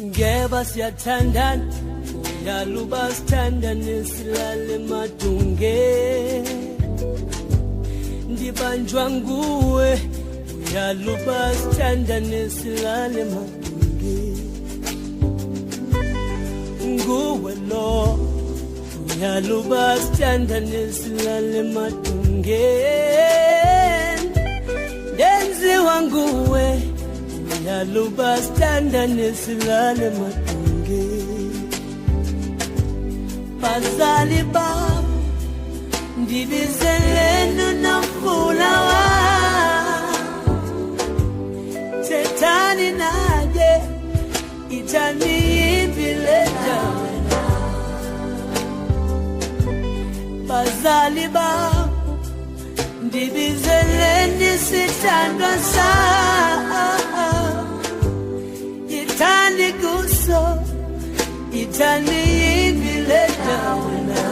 ngeba siyathandana uyaluba sithandane silale madunge ndibanjwa nguwe uyaluba sithandane silale madunge nguwe lo uyaluba sithandane silale madunge denziwa nguwe uyaluba sithandane silale madunge bazali bam ndibizelenu nomvula wa tethani naye ithani imbileda bazali bam ndibizeleni sithandwa sa ithani kuso ithani imbileda wena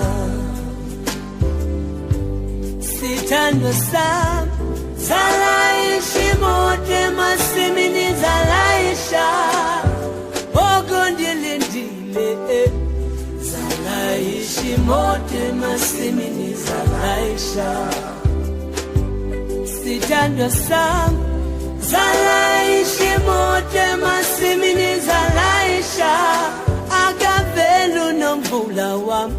sithandwa sam zalaishi mote masimini zalaisha ogondilindile zalaishi mote masimini zalaisha sithandwa sam zalaishi mote masimini zalaisha agavelu nomvula wam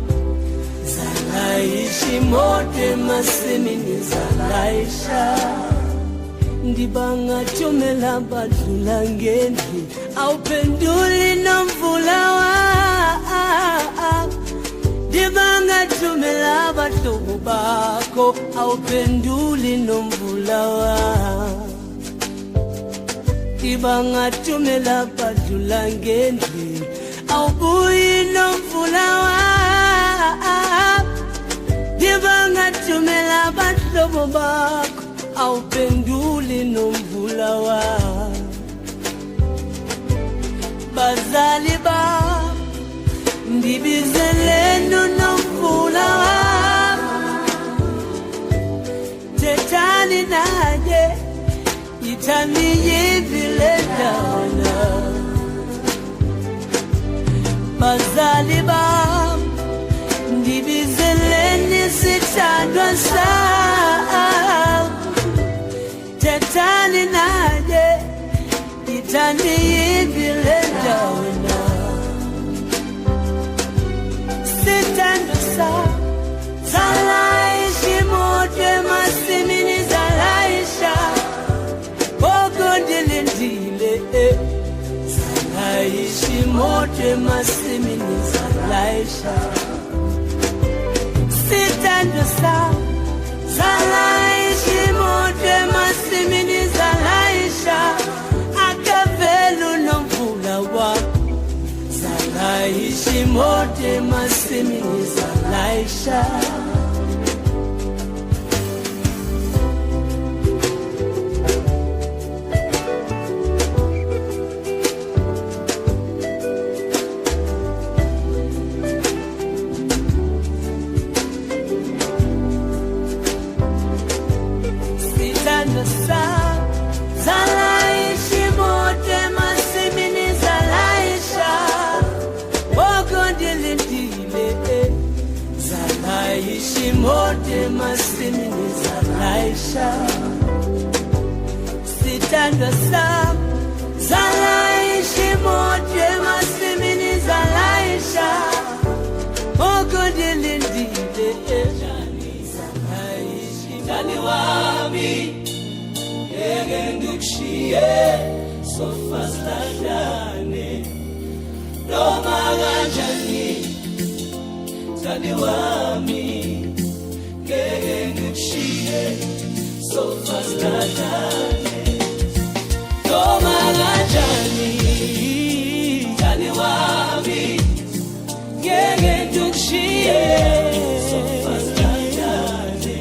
zalaishi mote masimini zalaisha ndibanga thumela badlula ngendli awuphenduli nomvula wa ndibanga thumela bahlobo bakho awuphenduli nomvula wa ndibanga thumela badlula ngendli awubuyi nomvula wa ndibanga thumela bahlobo bakho awuphenduli nomvula wa bazali ba ndibizelenu nomvula wa tethani naye ithani imbileda bazali ba ndibizeleni sithandwa sa tethani naye ithani imbileda wena sithandwa sa zalaishi mote masimini zalaisha ogondilindile zalaishi mote masimini zalaisha sithandwa sa zalaishi mote masimini zalaisha akavelu nomvula wa zalaishi mote masimini zalaisha zalaishi mote masimini zalaisha ogondilindile zalaishi mote masimini zalaisha sithandwa sam zalaishi mote masimini zalaisha ogondilindile zalaishi ndani wami ngikushiye sofastadane noma kanjani mthandi wami ngeke ngikushiye sofastadane noma kanjani mthandi wami ngeke ngikushiye sofastadane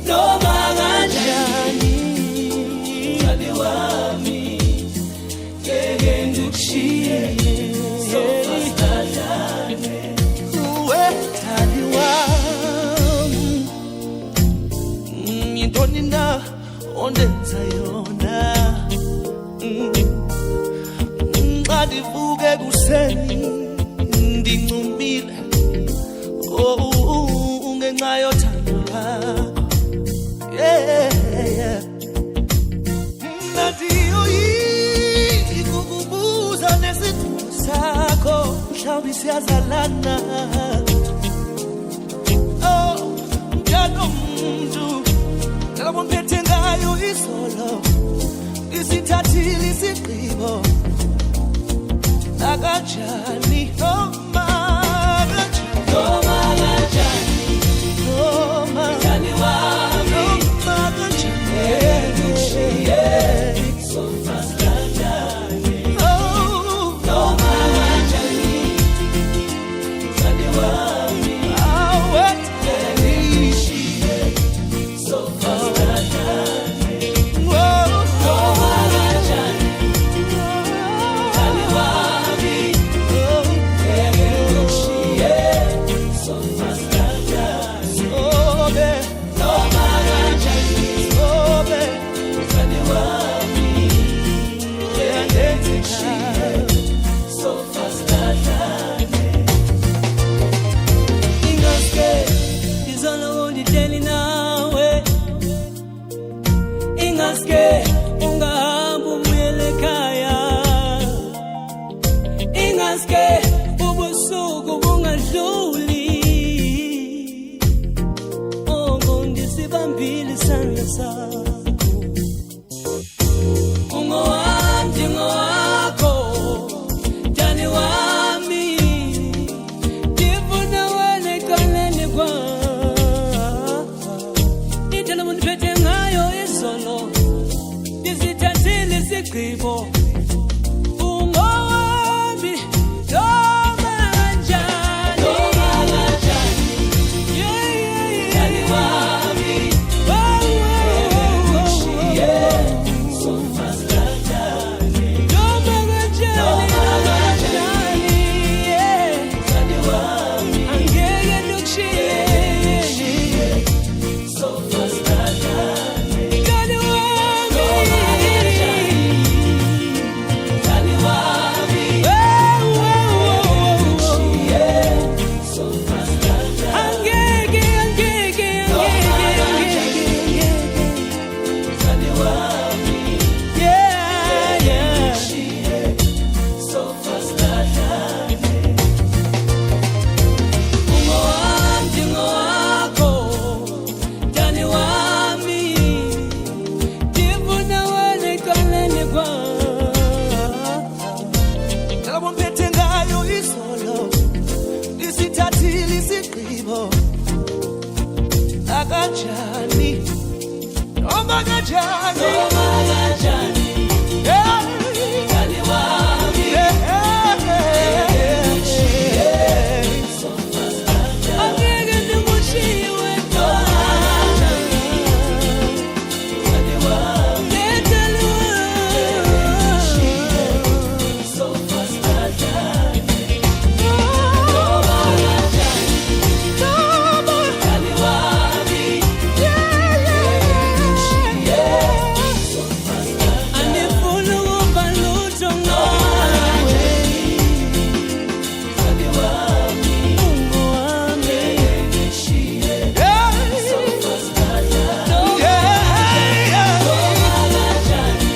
noma kanjani ndivuke kuseni ndinqumile ngenxa yothando lwakho. Mna ndiyoyika ukukubuza nesithunzi sakho, mhlawumbe siyazalana. Mntu njengoba mphethe ngayo izolo, isithathile isigqibo. Nakanjani noma kanjani, noma kanjani, noma kanjani wami, noma kanjani ngishiye sofa kanjani, noma kanjani kanjani wami, awethe ngishiye sofa kanjani, noma kanjani kanjani wami, ngishiye sofa kanjani, sobe noma kanjani, sobe kanjani wami, ngishiye sofa kanjani. Ingaske izolo undideli nawe, ingaske ungahamba ubuyele ekhaya, ingaske ubusuku bungadluli, ngondisibambile isandla sakho. Ungowami ndingowakho, Dani wami, ndifuna wena eqaleni kwakho. Indlela undiphethe ngayo izolo, ndisithathile isigqibo. Ungowami noma kanjani, noma kanjani, Dani wami, ngishiye sofa kanjani, noma kanjani, Dani wami, angeke ndikushiye sofa kanjani, Dani wami, Dani wami, ngishiye sofa kanjani, angeke Dani wami, ngishiye sofa kanjani. Ungowami ndingowakho, Dani wami, ndifuna wena eqaleni kwakho. Njengoba mphethe ngayo izolo, ndisithathile isigqibo. Nakanjani noma kanjani, noma kanjani, Dani wami, ngishiye sofa kanjani, angeke ndikushiye wedwa, Dani wami, Dani wami, ngishiye sofa kanjani, noma kanjani, Dani wami, ngishiye sofa kanjani, andifuni ukuba lutho ngawe, Dani wami, ungowami, ngishiye sofa kanjani, noma kanjani,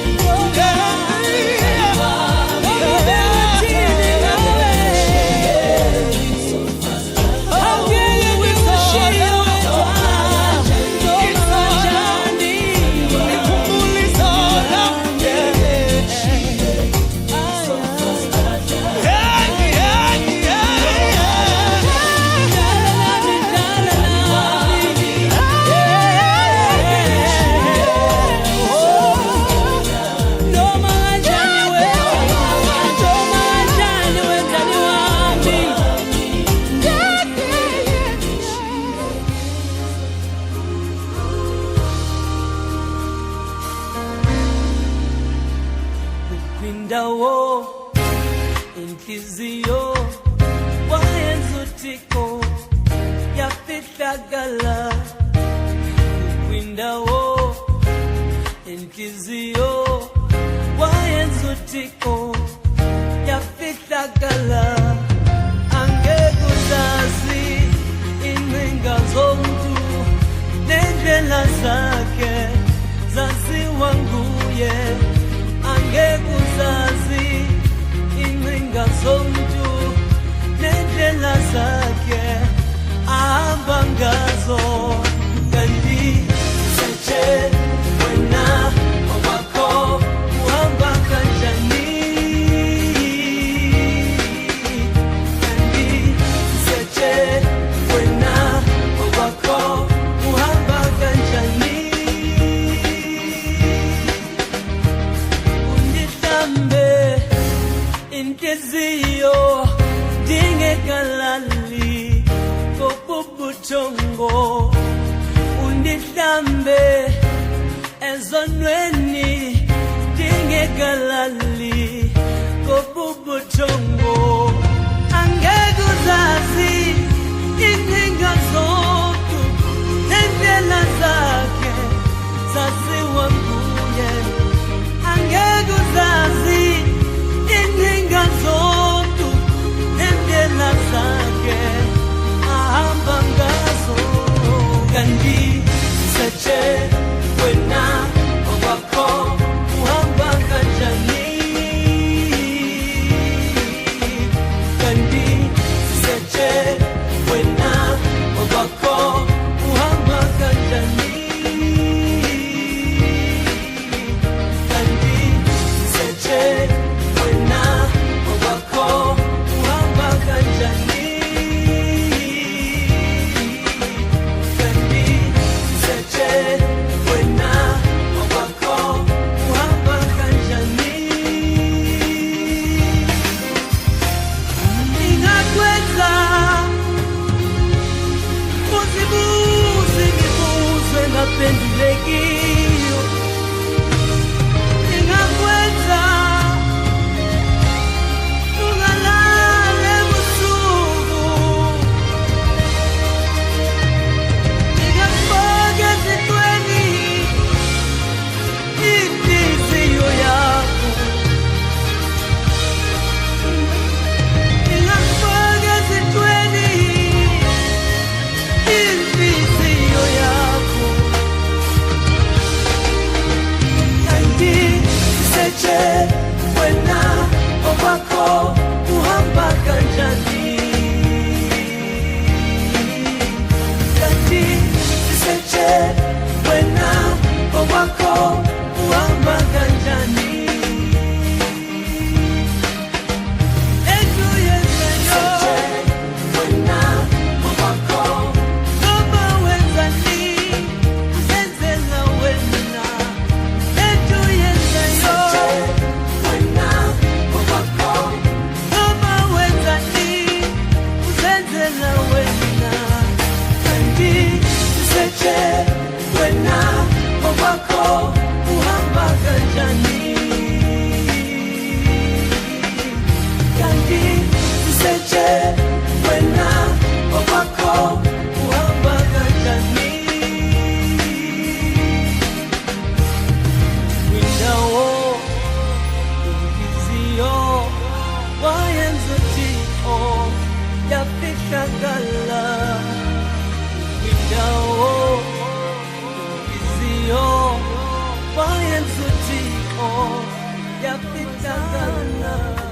Dani wami, ngibethini ngawe, angeke ndikushiye wedwa, noma kanjani, ngikhumbule izolo, ngishiye sofa kanjani, noma kanjani Dani wami, kwindawo inhliziyo wayenza uThixo yafihlakala, kwindawo inhliziyo wayenza uThixo yafihlakala. inhliziyo dingekalali kobubuthongo undihlambe ezonweni dingekalali kobubuthongo angeke uzazi inkinga zonke nendlela zakhe zaziwa nguye angeke uzazi inkinga zonke nendlela zakhe ahamba ngazo kanti seche wena okwakho uhamba kanjani kanti seche wena okwakho uhamba kanjani kanti seche wena okwakho uhamba kanjani kanti seche wena okwakho uhamba kanjani ingakwenza uzibuze ngibuzwe ngaphendulekiyo ingakwenza ungalale busuku ingakufaka ezintweni inhliziyo yakho ingakufaka ezintweni inhliziyo yakho kanti seche wena okwakho uhamba kanjani kanti seche wena okwakho uhamba kanjani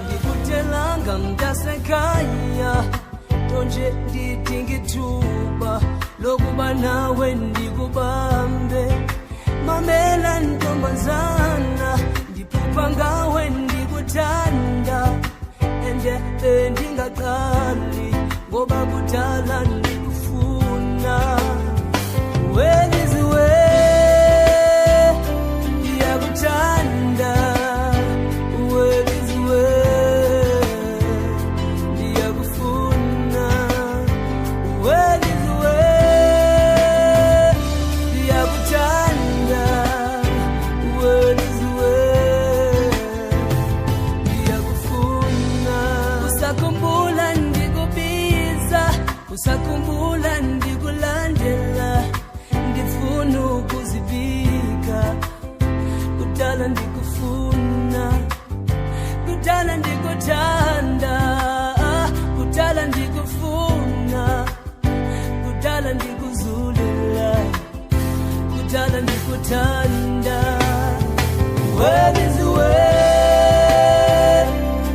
ngikutelanga mntasekhaya tonje ndidinga ithuba lokuba nawe ndikubambe mamela ntombazana ndiphupha ngawe ndikuthanda ende bendingaqali ngoba kudala ndikufuna weliziwe ndiyakuthanda weliziwe ndiyakufuna weliziwe ndiyakuthanda weliziwe ndiyakufuna usakhumbula ndikubiza usakhumbula ndikulandela ndifuna ukuzibika kudala ndikufuna kudala ndikuthanda kudala ndikufuna kudala ndikuzulela kudala ndikuthanda weliziwe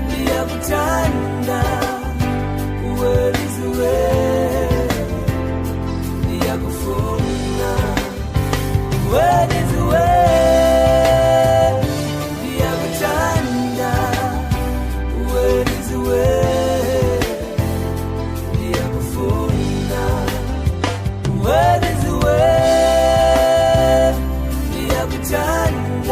ndiyakuthanda weliziwe ndiyakufuna weliziwe ndiyakuthanda weliziwe ndiyakufuna weliziwe ndiyakufuna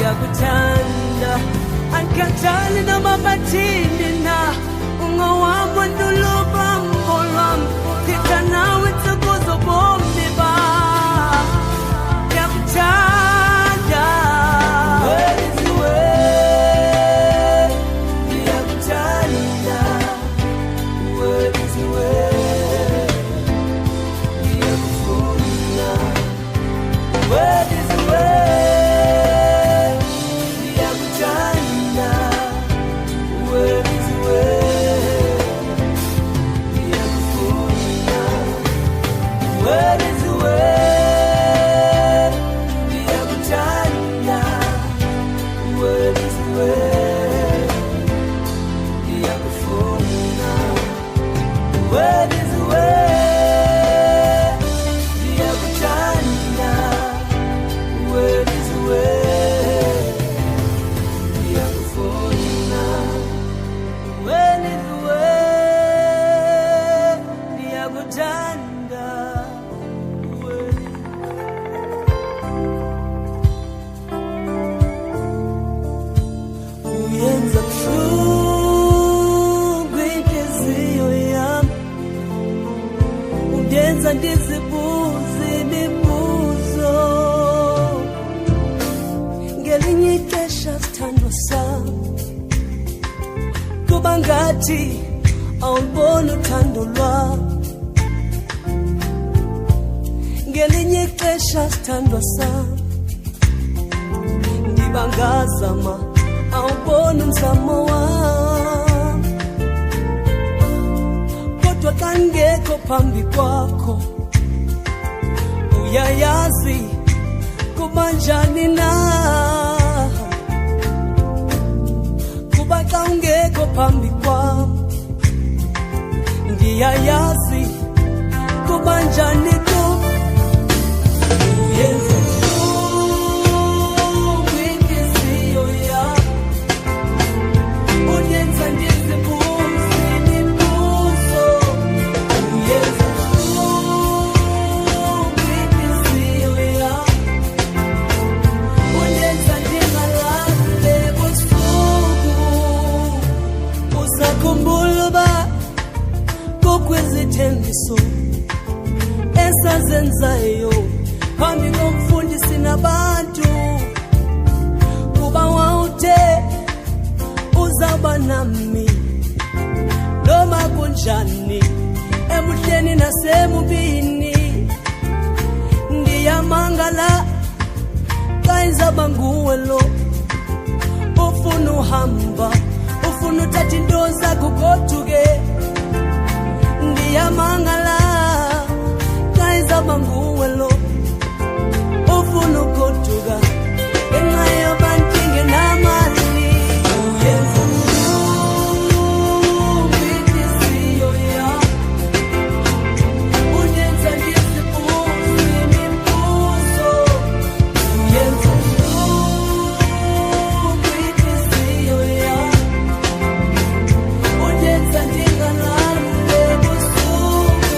ndiyakuthanda andikhathali namabathini na ungowam wendulubambo lwam chitha nawe ntsuku zobomi bam ndiyakuthanda wenziwe ndiyakuthanda wenziwe ndiyakufuna wenziwe ndiyakuthanda wenziwe ndiyakufuna wenziwe ndiyakuthanda wenziwe ndiyakufuna wenziwe ndiyakuthanda wenziwe ndiyakufuna wenziwe ndiyakuthanda uyenza buhlungu inhliziyo yami undenza ndizibuze imibuzo ngelinye ixesha sithandwa sam kuba ngathi awuluboni uthando lwam ngelinye ixesha sithandwa sam ndiba ngazama awuboni umzamo wam kodwa xa ngekho phambi kwakho uyayazi kuba njani na kuba xa ungekho phambi kwam ndiyayazi kuba njani kum uyenza buhlungu inhliziyo yam unyenza ndizibuze imibuzo uyenza buhlungu inhliziyo yam unyenza ndingalali ebusuku usakhumbula uba kukwizithembiso esazenzayo phambi komfundisi nabantu kuba wawuthe uzawuba nami noma kunjani ebuhleni nasemubini ndiyamangala xa izawuba nguwe lo ufuna uhamba ufuna uthatha into zakho ugoduke ndiyamangala xa izawuba nguwe lo ufuna ugoduka ngenxa yabantu ingenamali uyenza buhlungu inhliziyo yam unyenza ndizibuze imibuzo uyenza buhlungu inhliziyo yam unyenza ndingalali ebusuku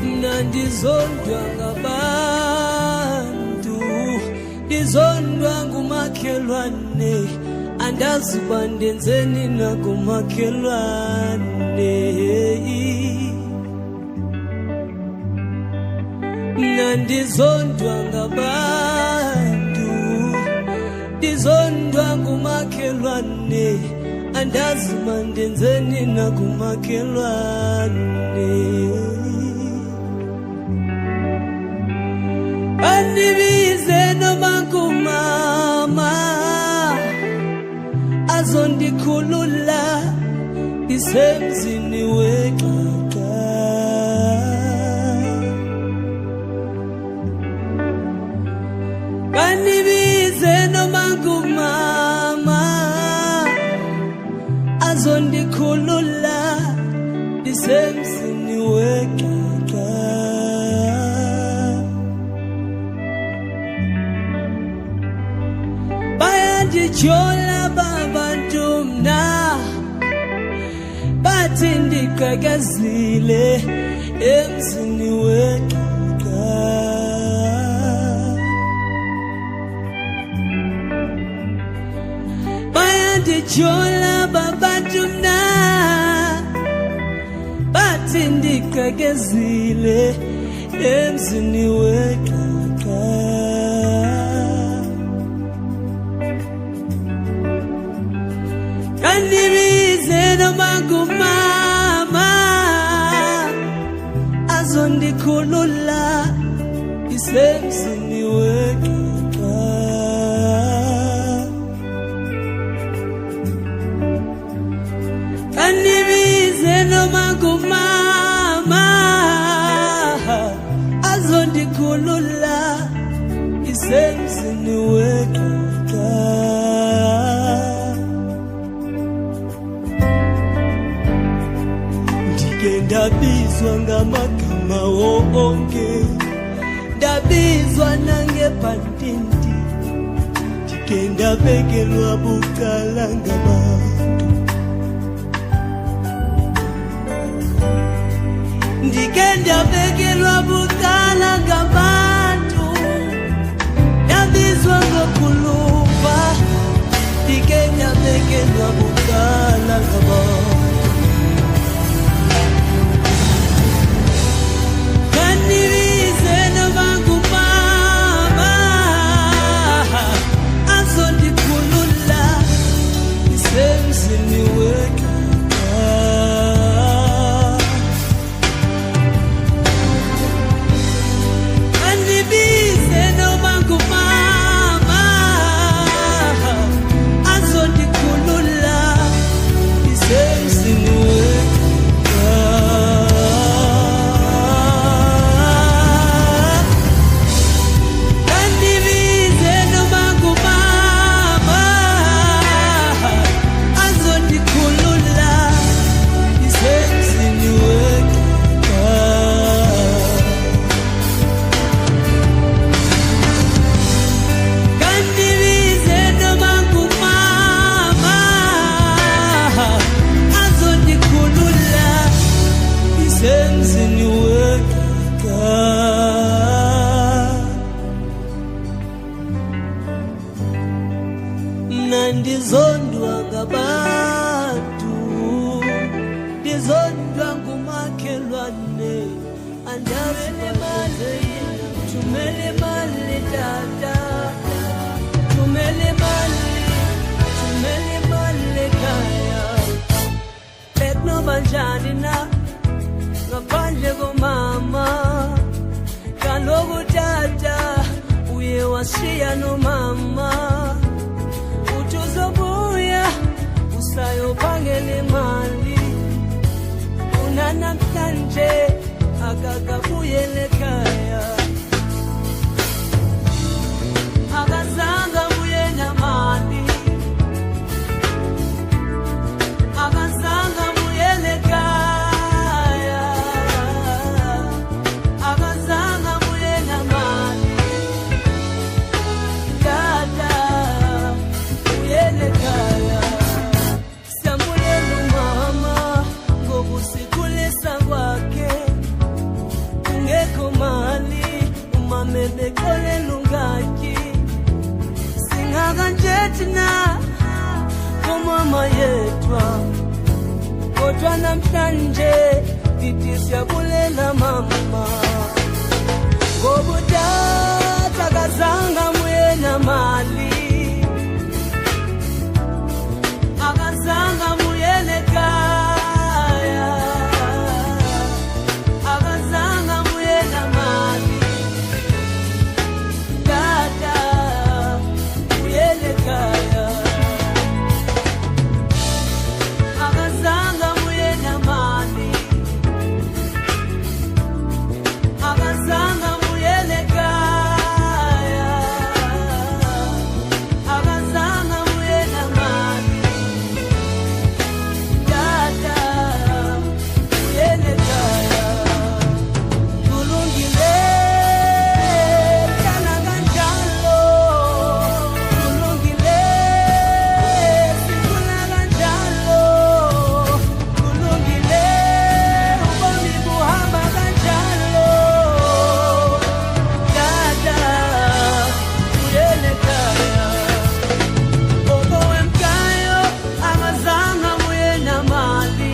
Ndizondwa ngabantu, ndizondwa ngumakhelwane, andazi uba ndenzeni nakumakhelwane. Ndizondwa ngabantu, ndizondwa ngumakhelwane, andazi uba ndenzeni nakumakhelwane. Andibize noma ngumama azondikhulula isemzini weqaqa. Andibize noma ngumama azondikhulula isemzini weqaqa. Bayandijola babantu mna bathi ndiqhakazile emzini weqaqa. Bayandijola babantu mna bathi ndiqhakazile emzini weqaqa. Andibize noma ngumama azondikhulula isemzini weqaqa. Andibize noma ngumama azondikhulula isemzini weqaqa. Ndabizwa ngamagama wonke, ndabizwa nangebhantindi, ndike ndabekelwa bucala ngabantu, ndike ndabekelwa bucala ngabantu. Ndabizwa ngokhulupa, ndike ndabekelwa bucala ngabantu. Andibize noma ngumama azondikhulula isemzini weqaqa. Andibize noma ngumama azondikhulula isemzini weqaqa. Ndizondwa ngabantu, ndizondwa ngumakhelwane, andazi mali, thumele mali tata, thumele mali kaya. Bekno banjani na ngaphandle komama, kaloku tata uye washiya nomama. Uzobuya usayobhangela imali, unanamhlanje akakabuyele ekhaya. Akazange abuye namali, akazange abuyele ekhaya, akazange abuye namali. Tata ekhaya siyambulela umama ngokusikhulisa kwakhe, mebekole lungaki singakanjetina komama yetwa kodwa namhlanje dithi siyabulela mama ngobutata kazanga muyena mali akazanga muyele kaya akazanga muyena mali tata muyele kaya akazanga muyena mali akazanga muyele kaya akazanga muyena mali tata muyele kaya kulungile kana kanjalo kulungile sikuna kanjalo kulungile ubomi buhamba kanjalo tata muyele kaya gogo wemkayo akazanga muyena mali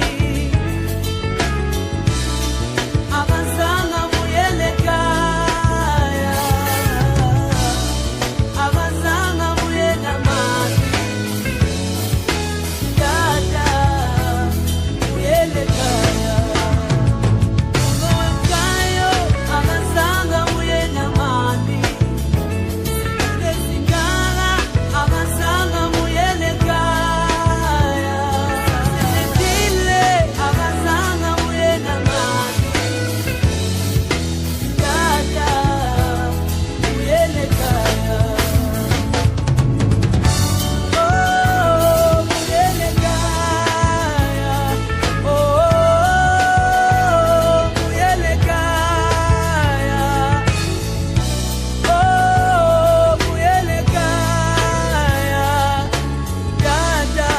akazanga muyele kaya akazanga muyena mali tata muyele kaya gogo wemkayo akazanga muyena mali Singala akazanga muyele kaya Sindile akazanga muyena mali tata muyele kaya oh muyele kaya oh muyele kaya oh muyele kaya dada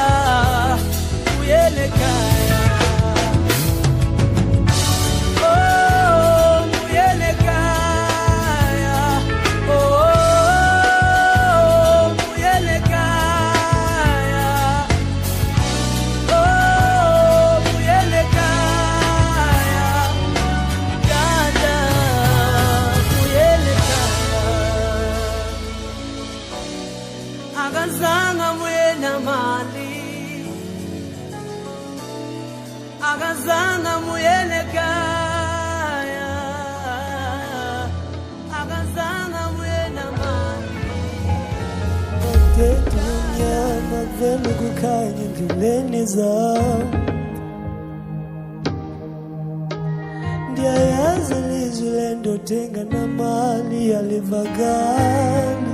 muyele kaya oh muyele kaya oh muyele kaya oh muyele kaya dada muyele kaya akazanga muyena mali akazanga muyele kaya akazanga muyena mali Ketunyama velu kukanya ndileni zao ndiyayazi lizwi lendotenga na mali yalivagani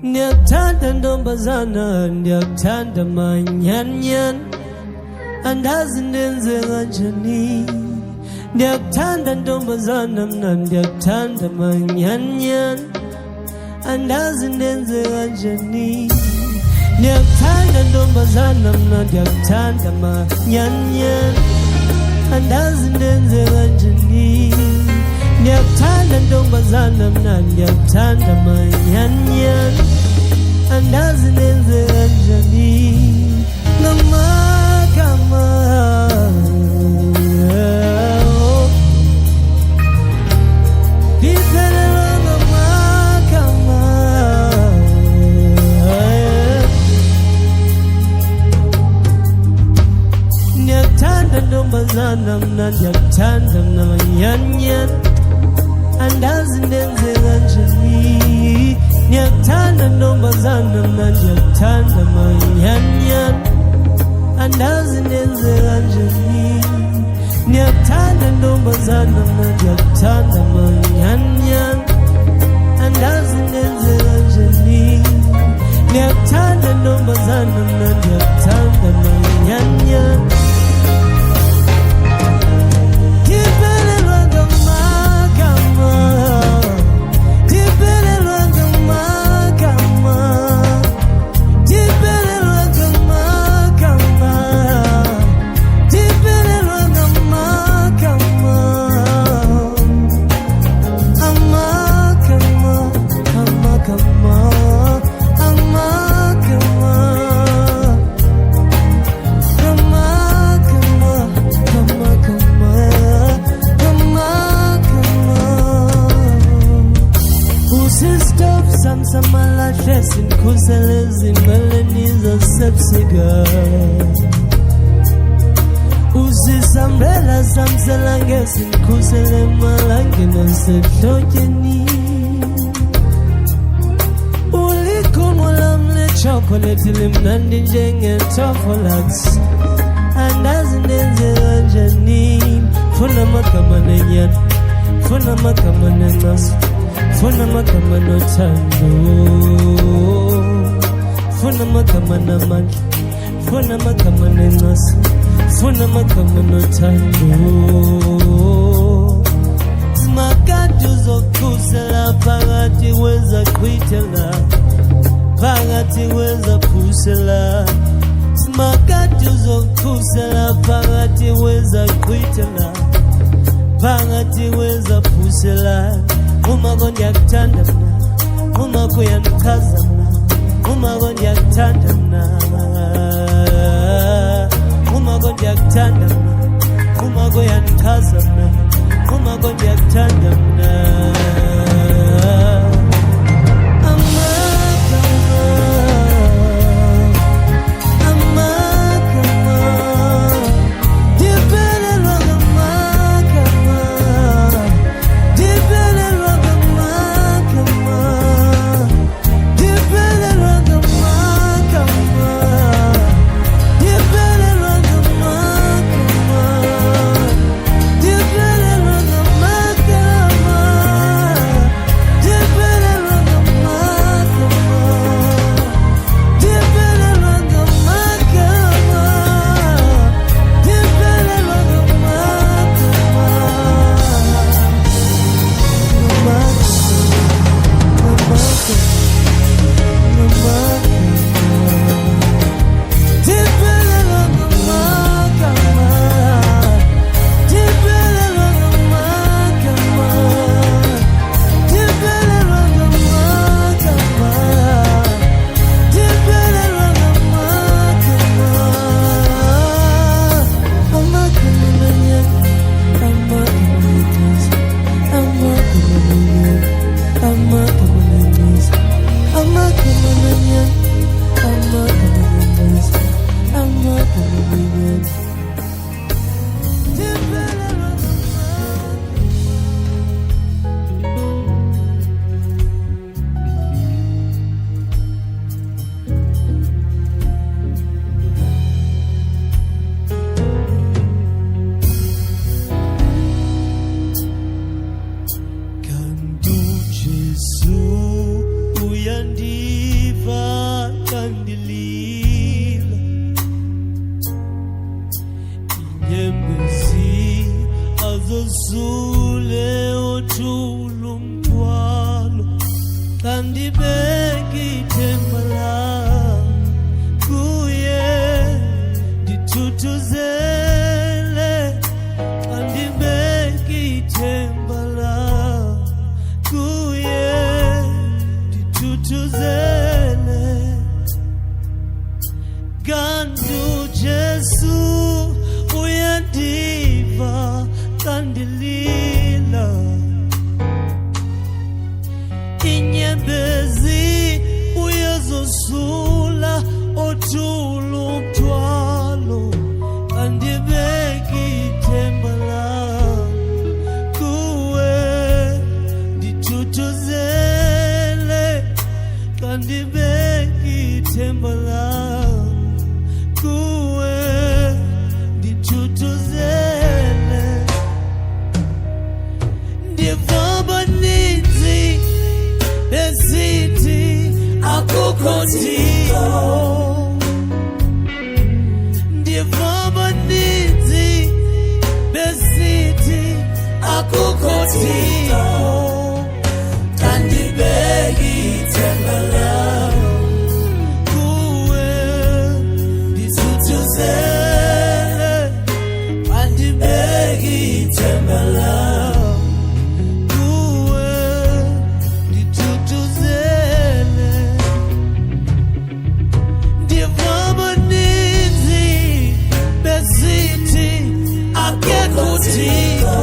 ndiyakuthanda ntombazana ndiyakuthanda manyanyan andazi ndenze kanjani ndiyakuthanda ntombazana mna ndiyakuthanda manyanyan andazi ndenze kanjani ndiyakuthanda ntombazana mna ndiyakuthanda manyanyan andazi ndenze kanjani ndiyakuthanda ntombazana mna ndiyakuthanda manyanyan andazi ndenze kanjani ngamakama ndiphelelwa ngamakama ndiyakuthanda ntombazana mna ndiyakuthanda mna manyanyan andazi ndenze kanjani ndiyakuthanda ntombazana mna ndiyakuthanda manyanyan andazi ndenze kanjani ndiyakuthanda ntombazana mna ndiyakuthanda manyanyan andazi ndenze kanjani ndiyakuthanda ntombazana mna ndiyakuthanda manyanyan samalahle sindikhusele ezinqweleni zasebusika. Uzisambela samsela ngesindikhusele emalangeni asehlotyeni. Ulikhunqu lam lechokoleti limnandi njenge-Tofolax. Andazi ndenze kanjani. Funa amagama nenyani, funa amagama nencasa, funa amagama nothando, funa amagama namandla, funa amagama nencasa, funa amagama nothando. Simakade uzokhusela phakathi kwezaqhwithela, phakathi kwezaphusela. Simakade uzokhusela phakathi kwezaqhwithela, phakathi kwezaphusela. Uma kondiyakuthanda mna, uma kuyandichaza mna, uma kondiyakuthanda mna, uma kondiyakuthanda mna, uma kuyandichaza mna, uma kondiyakuthanda mna. Zule uthula umthwalo kandibeka ithemba lam kuye ndithuthuzele kandibeka ithemba lam kuye ndithuthuzele kanti uJesu uyandiva kandilila inyembezi uyazosula othula umthwalo kandibeka ithemba lam kuwe ndithuthuzele kandibeka ithemba lam kuwe ndithuthuzele. Ndivabaninzi besithi akukho Thixo, ndivabaninzi besithi akukho Thixo, kandibeka ithemba lam kuwe ndithuthuzele, kandibeka ithemba lam Thixo,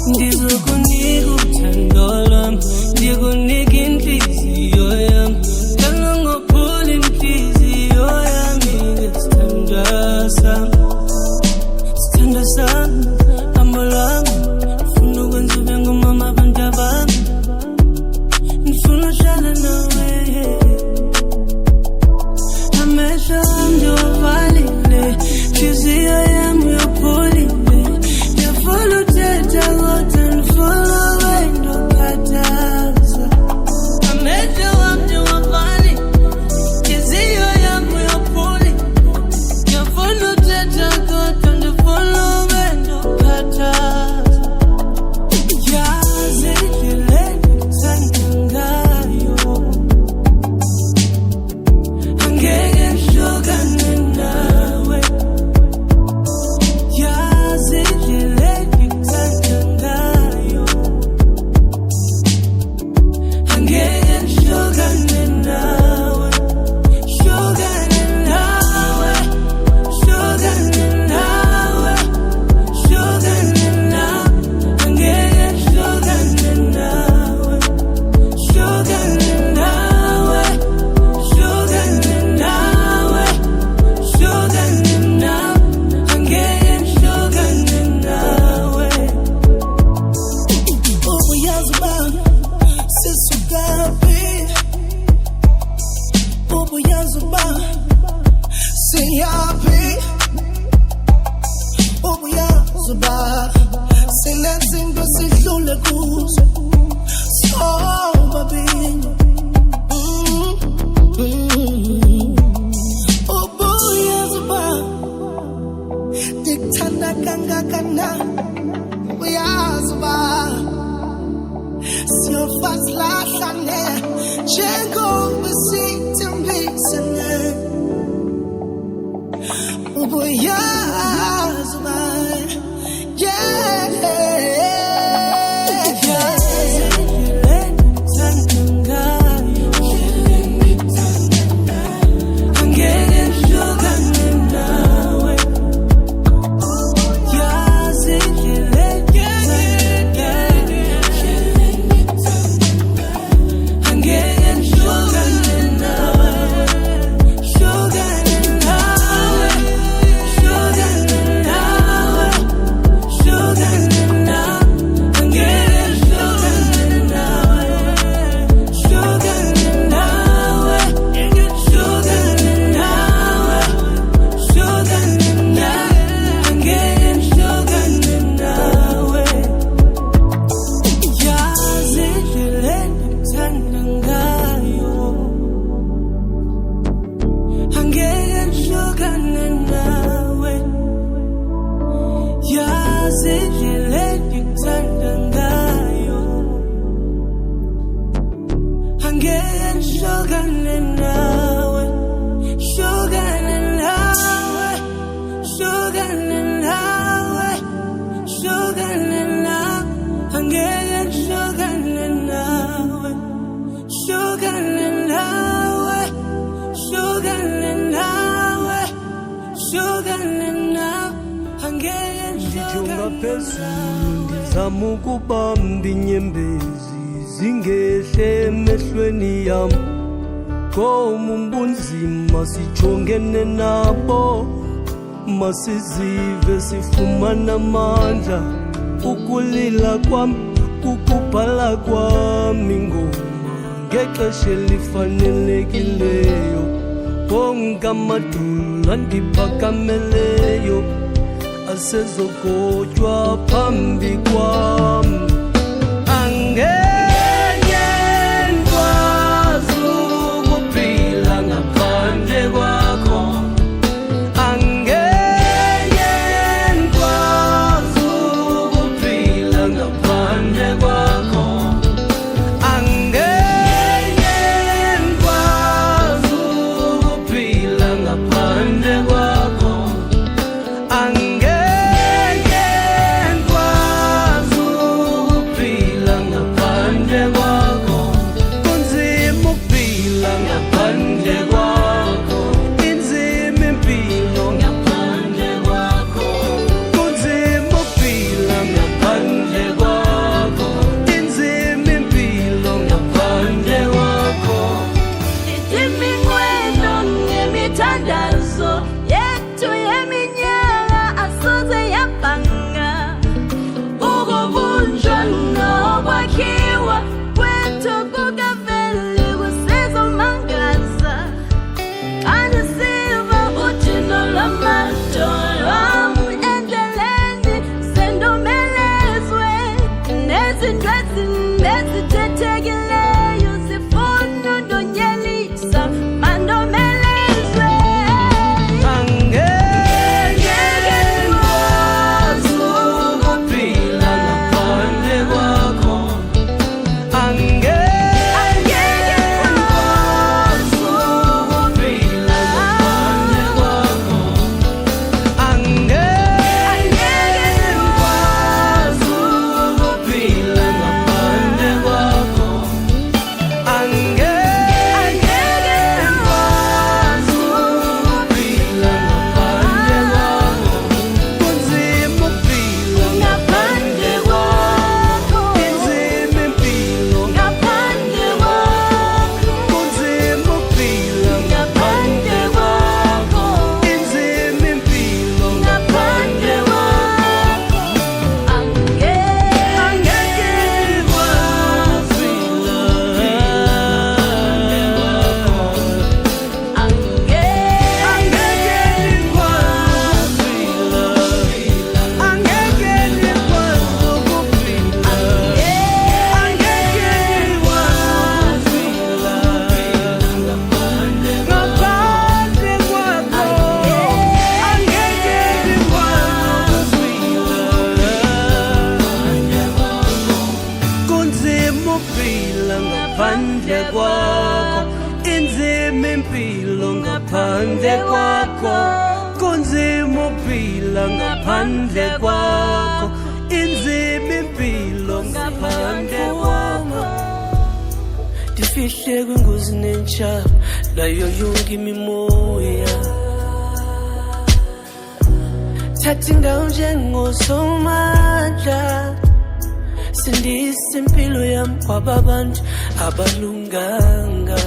Ndizokunika uthando lwami, ndikunika inhliziyo yami, kanongophula inhliziyo yami ngesithandwa sami, sithandwa sami, amo lwami, ngifuna ukwenza ube ngumama abantu bami, ngifuna uhlala nawe, amehlo ami ndiwavalile, inhliziyo yami uyapholile, ngiyafuna uthetha kodwa ngifuna ube ndokhathaza, amehlo ami ndiwavalile, inhliziyo yami uyapholile, ngiyafuna uthetha kodwa ngifuna ube ndokhathaza, yazi indlela engithanda ngayo, angeke ngihlukane nawe, yazi indlela engithanda ngayo, angeke ngihlukane nawe, hlukane nawe, hlukane nawe, hlukane nawe, angeke ngihlukane nawe, hlukane nawe, hlukane nawe, hlukane nawe, angeke ngihlukane nawe. Ubuyazi bami sisukaphi, ubuyazi bami siyaphi, ubuyazi bami sinezinto sidlule kuzo sobabili. Ubuyazi bami ndikuthanda kangakanani, ubuyazi bami siyofazlahlane njengoba sithembisene, ubuyazi bami, yeah. Angeke phezulu ndizama ukubamba inyembezi zingehle emehlweni yam goma ubunzima sijongene nabo masizive sifumana amandla ukulila kwam kukubhala kwami ingoma ngexesha elifanelekileyo bonke amadulu andiphakameleyo asezogotywa phambi kwam angeke ndikwazi ukuphila ngaphandle kwakho angeke ndikwazi ukuphila ngaphandle kwakho angeke ndikwazi ukuphila ngaphandle kwakho ngaphandle kwakho inzima impilo ngaphandle kwakho kunzima uphila ngaphandle kwakho inzima impilo ngaphandle kwakho ndifihle kwingozi nentsha nayo yonke imimoya thatha indawo njengosomandla sindisa impilo yam kwababantu abalunganga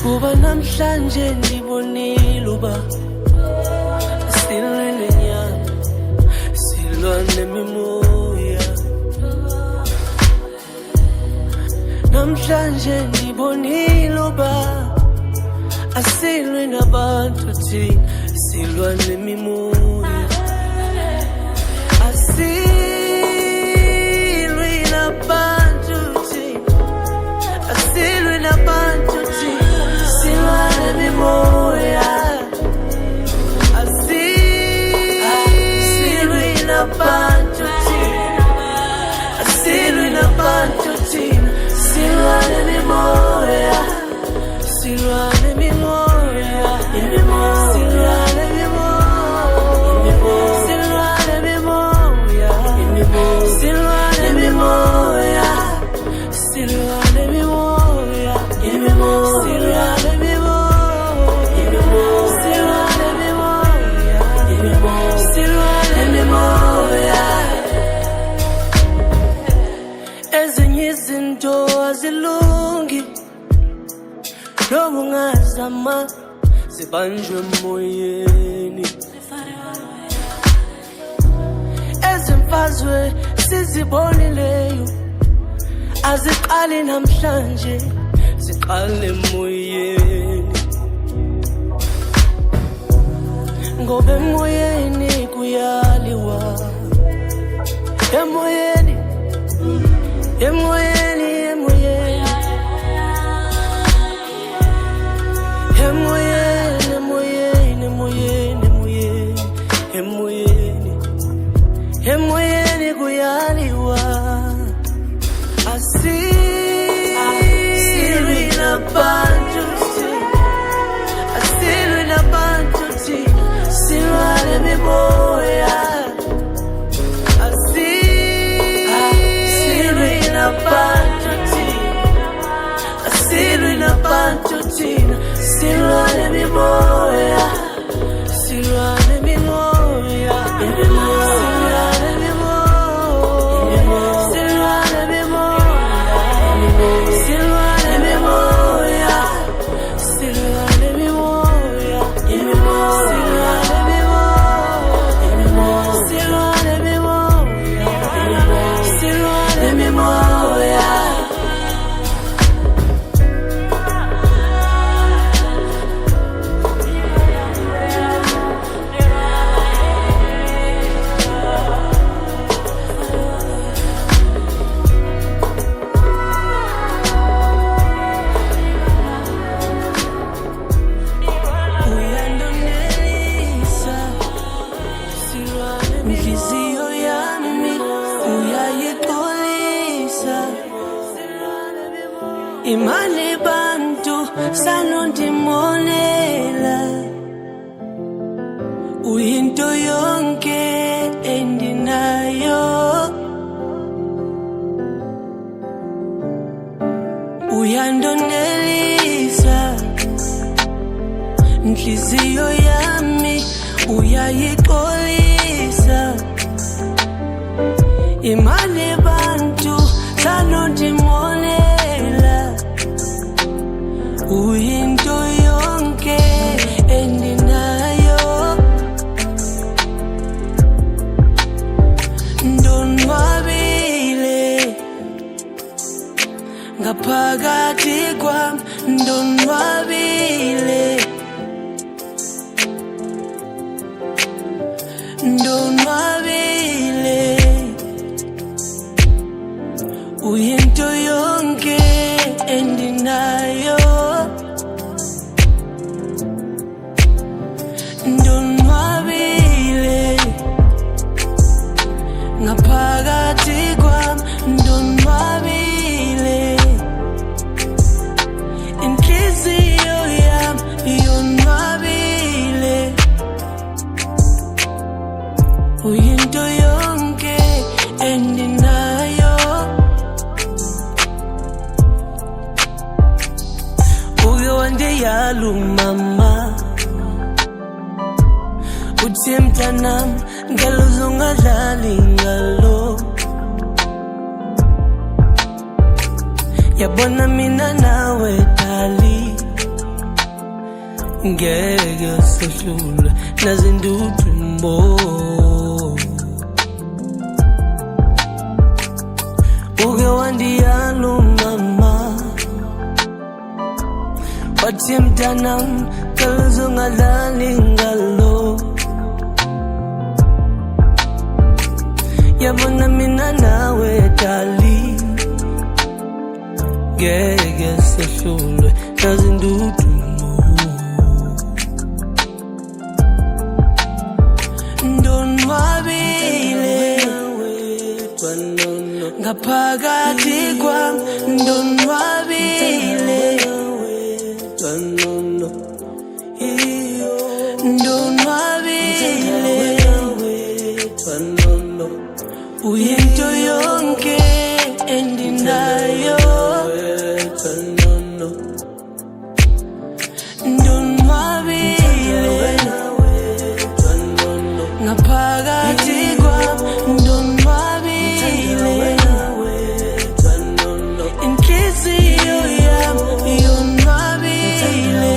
kuba namhlanje ndibonile uba silwe nenyama silwa nemimoya namhlanje ndibonile uba asilwe nabantu thina silwa nemimoya asilwe nabantu thina asilwe nabantu thina silwa nemimoya asilwe nabantu thina asilwe nabantu thina silwa nemimoya silwa nemimoya silwa nemimoya zama zibanjwe emoyeni. Ezimfazwe sizibonileyo aziqali namhlanje, ziqale emoyeni. Ngoba emoyeni kuyaliwa, emoyeni, emoyeni, emoyeni, emoyeni, emoyeni, emoyeni, emoyeni, emoyeni kuyaliwa. Asilwi nabantu, asilwi nabantu, silwane mimoya. Asilwi nabantu, asilwi nabantu, silwane mimoya, silwane mimoya, silwane mimoya, silwane mimoya, silwane mimoya, silwane mimoya, silwane mimoya, silwane mimoya. Nhliziyo yami uyayixolisa, imali bantu sanondimonela, uyinto yonke endinayo, uyandonelisa. Nhliziyo yami uyayixolisa, imali bantu sanondimonela, uyinto yonke endinayo. Ndonwabile ngaphakathi kwami, ndonwabile, ndonwabile, uyinto yonke endinayo. Ndonwabile ngaphakathi kwami, ndonwabile, inhliziyo yami yonwabile, uyinto yonke endinayo. Uke wandiyalumama, uthi mntanami ngalo uzongadlali ngalo. Yabona mina nawe dali, ngeke sihlule nazindudumo. Uke wandiyalumama, wathi mntanami ngalo uzongadlali ngalo. Yabona mina nawe dali, ngeke sihlule nazindudumo. Ndonwabile ngaphakathi kwami, ndonwabile, ndonwabile, uyinto yonke endinayo. Ndonwabile ngaphakathi kwami, ndonwabile, inhliziyo yami yonwabile,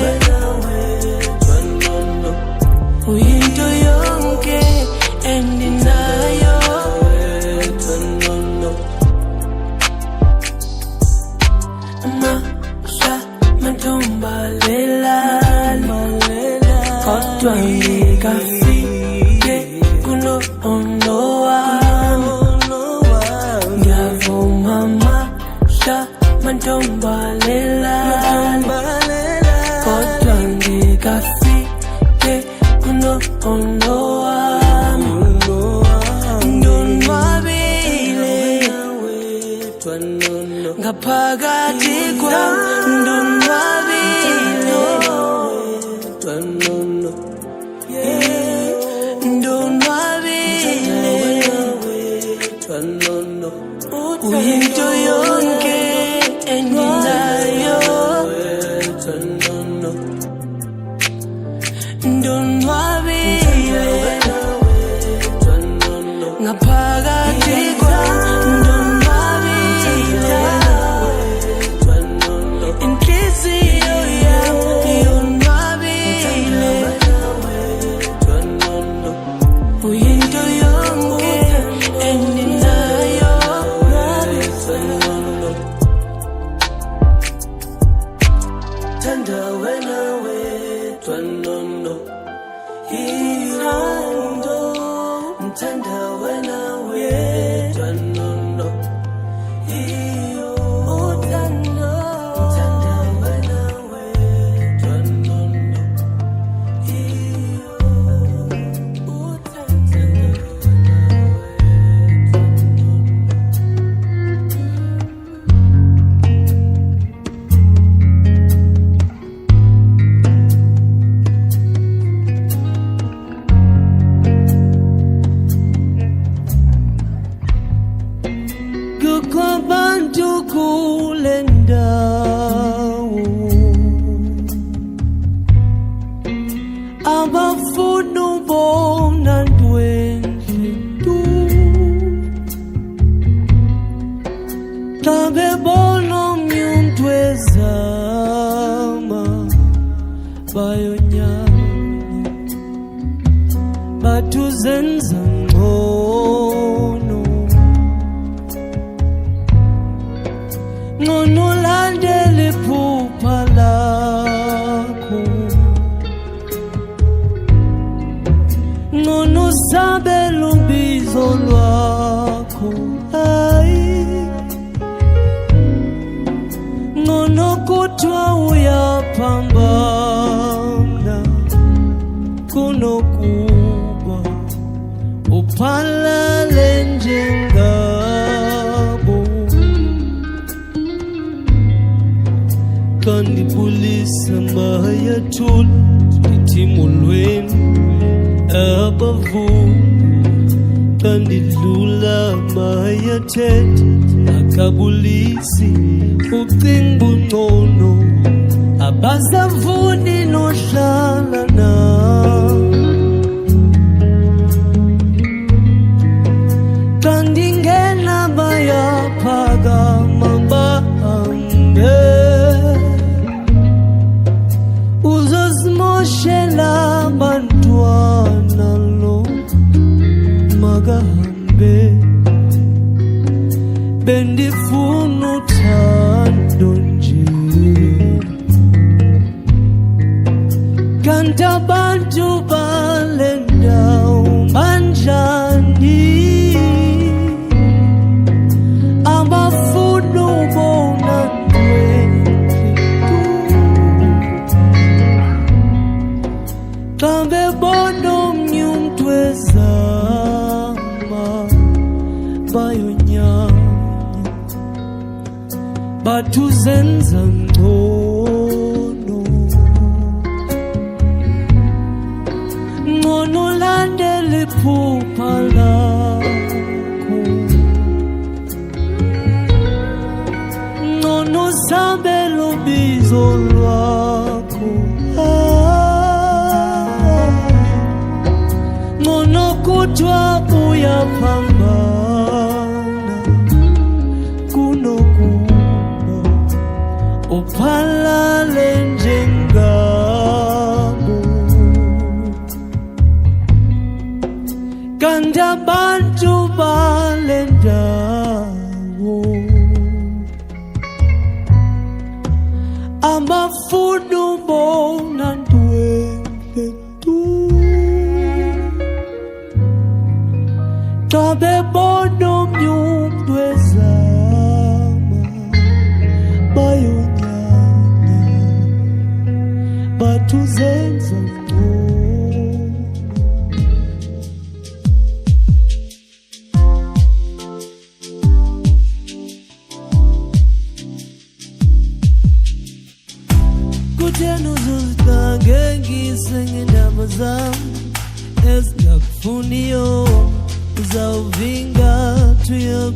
ngaphakathi kwandonwabile twanono ndonwabile twanono uyinto yonke enginayo twanono ndonwabile twanono ngaphakathi abafuna ubona ndwendle tu xa bebona omnye umntu ezama bayonyanya bathi uzenza ngcono ngcono landela iphupha lakho ngcono sabela ubizo lwakho ngcono kuthiwa uyaphambana kunokuba uphalale njengabo kandibulisa mayathula ndithi molweni abavumi kandidlula mayathetha akabulisi ucinga bungcono abasavuni nohlala nam kandingena bayaphakama bahambe uzosimoshela bantwana lo magahambe bendifuna uthando nje kanti abantu bale ndawo banjani abafuna ubona xa bebona omnye umntu ezama bayonyanya bathi uzenza ngcono ngcono landela iphupha lakho ngcono sabela ubizo lwakho ngcono kuthiwa uyaphambana kunokuba uphalale njengabo kanti abantu bale ndawo abafuna ubona ndwendle tu xa bebona omnye umntu ezama bayonyanya bathi uzenza ngcono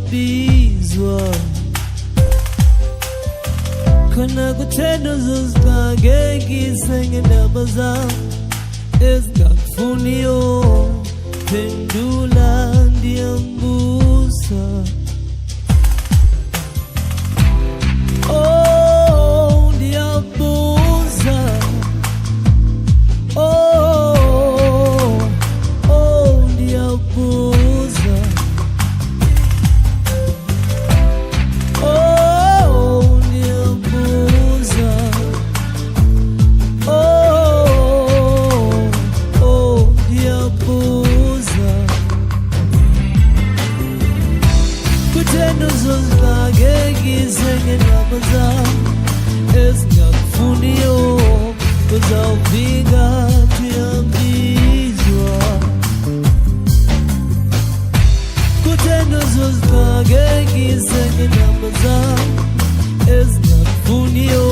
uyabizwa khona kuthena uzozigagekise ngendaba zami ezingakufuniyo phendula ndiyambuza ezingakufuniyo uzawufika tuyambizwa kuthena uzozigagekise ngendaba zami ezingakufuniyo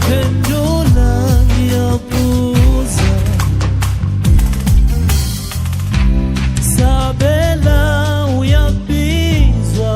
phendula ngiyabuza sabela uyabizwa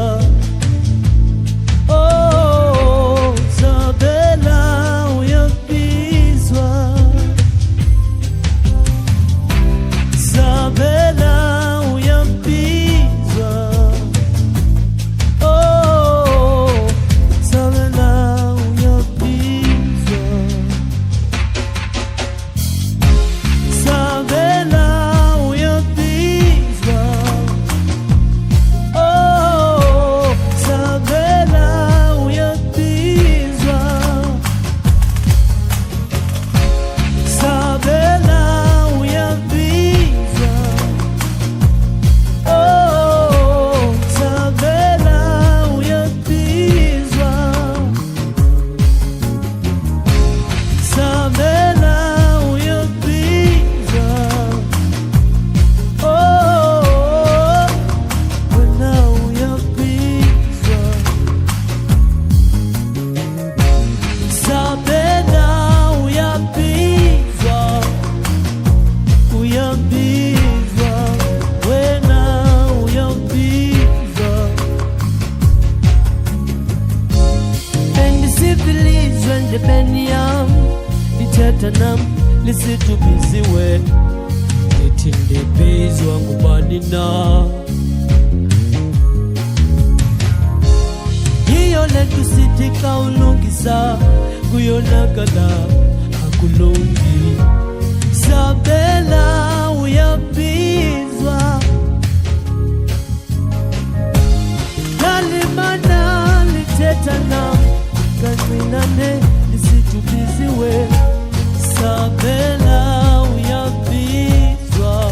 lisitubiziwe ethi ndibizwa ngubani na yiyo le nto sithi xa ulungisa kuyonakala akulungi sabela uyabizwa lalimana lithetha nam kancinane lisitubiziwe sabela uyabizwa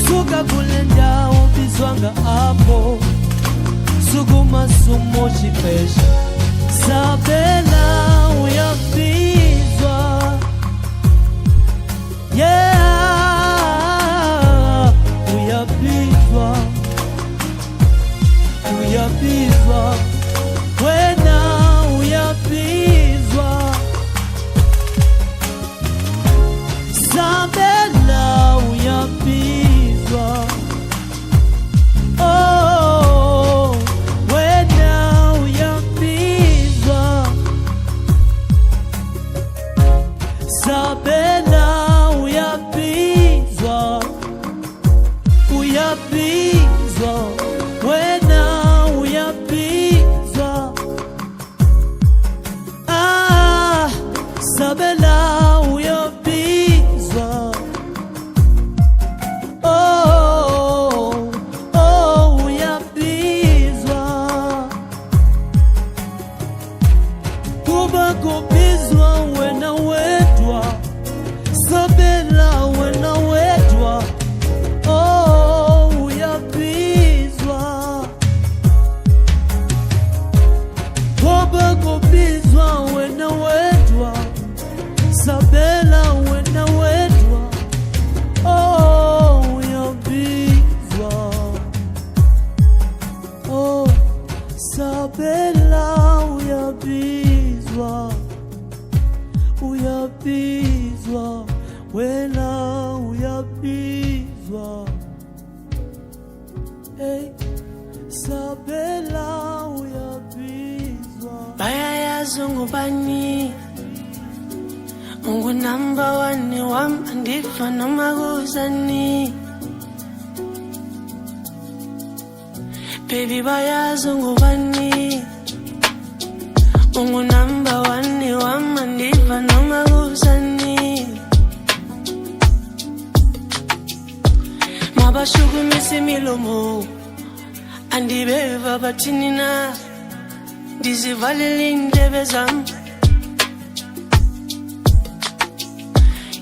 suka kule ndawo bizwanga apho sukuma sumoshi pesha sabela uyabizwa yeah uyabizwa uyabizwa wena uyabizwa sabela uyabizwa oh wena uyabizwa sabela uyabizwa uyabizwa wena uyabizwa sabela uyabizwa oh oh uyabizwa kuba kubizwa wena wedwa sabela wena wedwa oh uyabizwa kuba kubizwa wena wedwa sabela wena wedwa oh uyabizwa oh sabela uyabizwa uyabizwa wena uyabizwa bayayazi ungubani, ungunumber one wami, andifa noma kuzani. Baby bayazi ungubani, ungunumber one wami, andifa noma kuzani. Mabashukumisa imilomo, andibeva bathini na, ndizivalele indlebe zami.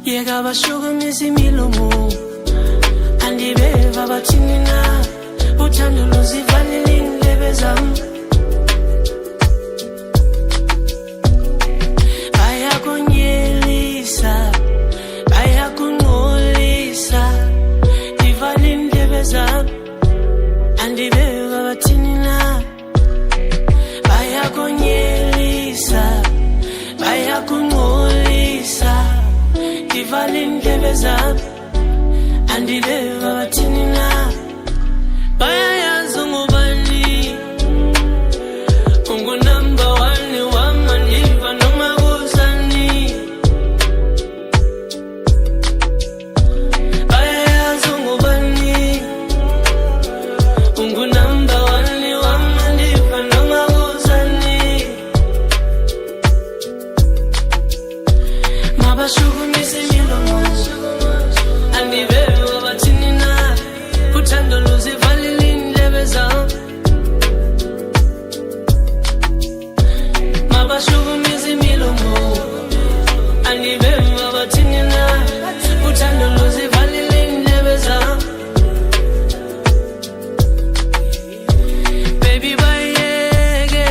Yeka bashukumisa imilomo, andibeva bathini na, uthando luzivalele indlebe zami. Bayakonyelisa, bayakungcolisa, ndivale indlebe zami, andibeva bathini na. Bayakonyelisa, bayakungcolisa, ndivale indlebe zami, andibeva bathini na. Bayayazi ungubani, ungunumber one wami, andifa noma kuzani. Bayayazi ungubani, ungunumber one wami, andifa noma kuzani. Mabashukumisa imilomo, andibeva bathini na, uthando luzivalele indlebe zami. Mabashukumisa imilomo, andibeva bathini na, uthando luzivalele indlebe zami. Baby bayeke,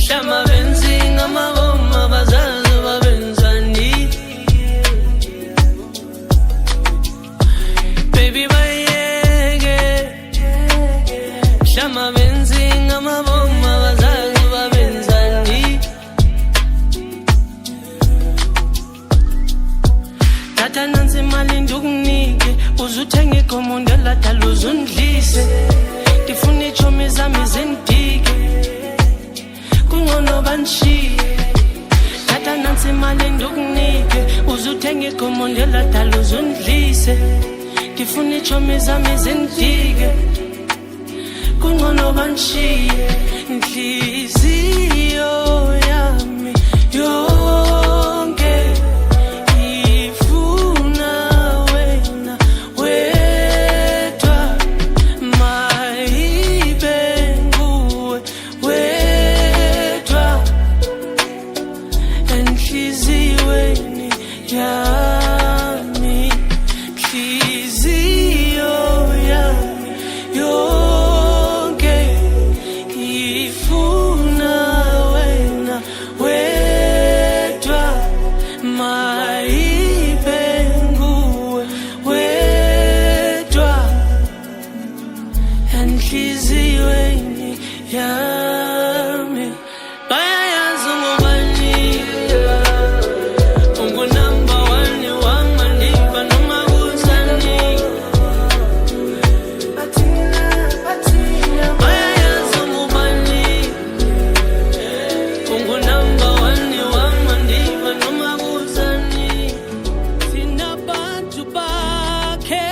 hlama benzi ngamaboma bazazi babenzani. Baby bayeke, hlama benzi ngamaboma bazazi babenzani. Tata nansi imali ndikunike, uzuthenge ikhomondela dala uzundlise. Ndifuna iitshomi zami zindike, kungcono banishiye. Tata nansi imali ndikunike, uzuthenge ikhomondela dala uzundlise. Ndifuna iitshomi zami zindike, kungcono banishiye. Inhliziyo yami yonke ifuna wena wedwa, mayibe nguwe wedwa enhliziyweni yami. Inhliziyo yami yonke ifuna wena wedwa, mayibe nguwe wedwa enhliziyweni yami. Bayayazi ungubani, ungunumber one wami, andifa noma kuzani. Bayayazi ungubani, ungunumber one wami, andifa noma kuzani. Sinabantu bakhe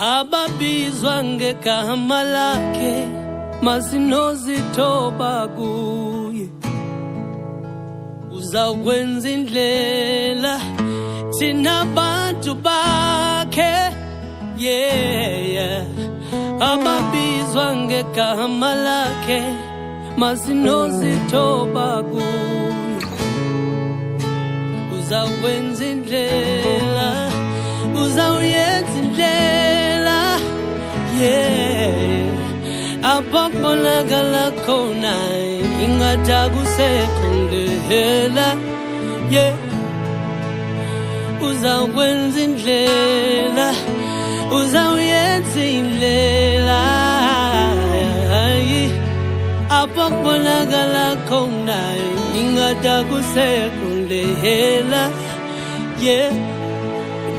ababizwa ngegama lakhe, masinozithoba kuye. Uzakwenza indlela, thina bantu bakhe, yeah, ababizwa ngegama lakhe, masinozithoba kuye. Uzakwenza indlela, uzawuyenza indlela, yeah. Apha kubonakala khona ingathi akusekho ndlela, yeah. Uzawukwenza indlela, uzawuyenza indlela, apha kubonakala khona ingathi akusekho ndlela, yeah.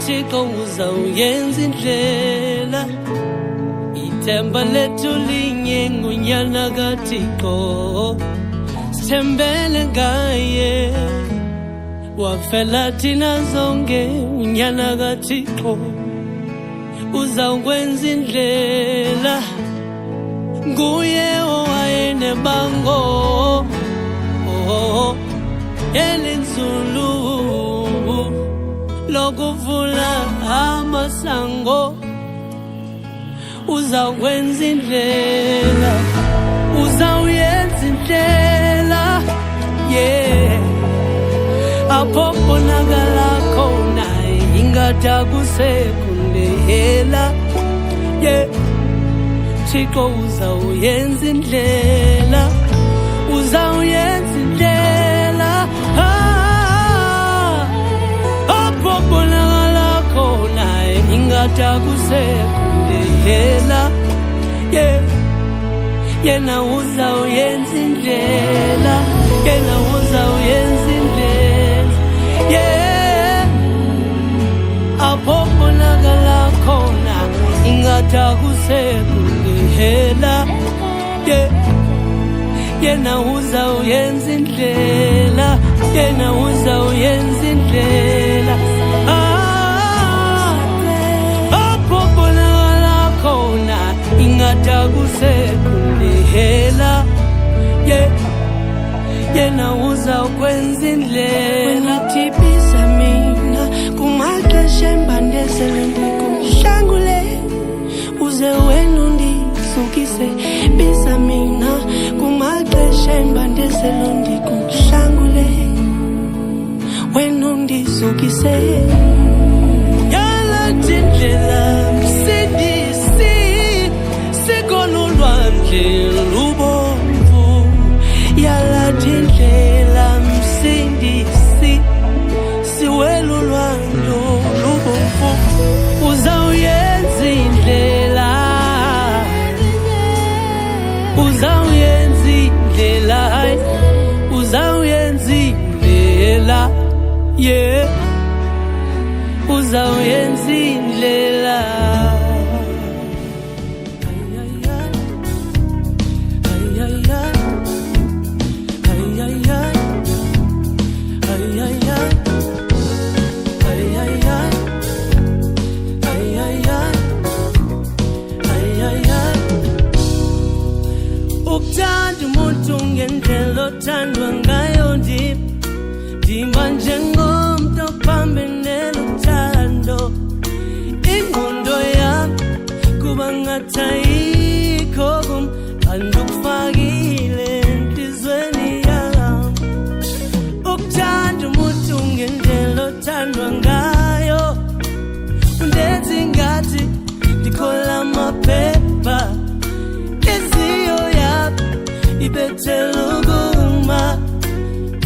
Thixo uzawuyenza indlela. Themba lethu linye ngunyana kaThixo, sithembele ngaye. Wafela thina zonke unyana kaThixo, uzawukwenza indlela. Nguye owayenebango elinzulu lokuvula amasango. Uzawukwenza indlela, uzawuyenza indlela, yeah. Apho bonakala khona ingathi akusekho ndlela, yeah. Thixo uzawuyenza indlela, uzawuyenza indlela, apho bonakala khona ingathi akusekho ndlela, yeah. Yena uzawuyenza indlela, yena uzawuyenza indlela, yeah. Apho bonakala khona ingathi akusekho ndlela, yeah. Yena uzawuyenza indlela, yena uzawuyenza indlela, apho bonakala khona ingathi akusekho ndlela, yeah. Yena uzawukwenza indlela. Wena mina kumaxesha embandezelo ndikuhlangule, uze wena undisukise. Biza mina kumaxesha embandezelo ndikuhlangule, wena undisukise. Yalathi indlela msindisi, sikolulwandle lubomvu. Yalathi indlela msindisi, siwela ulwandle lubomvu. Uzawuyenza indlela, uzawuyenza indlela, uzawuyenza indlela, yeah. Uzawuyenza indlela. Ukuthanda umuntu ngendlela othandwa ngayo ndimba njengomntu ophambene nothando. Ingqondo yam kuba ngathi ayikho kum, kanti ukufakile enhlizweni yam. Ukuthanda umuntu ngendlela othandwa ngayo undenza ingathi ndikhola amaphepha. Inhliziyo yam ibethela ukuma,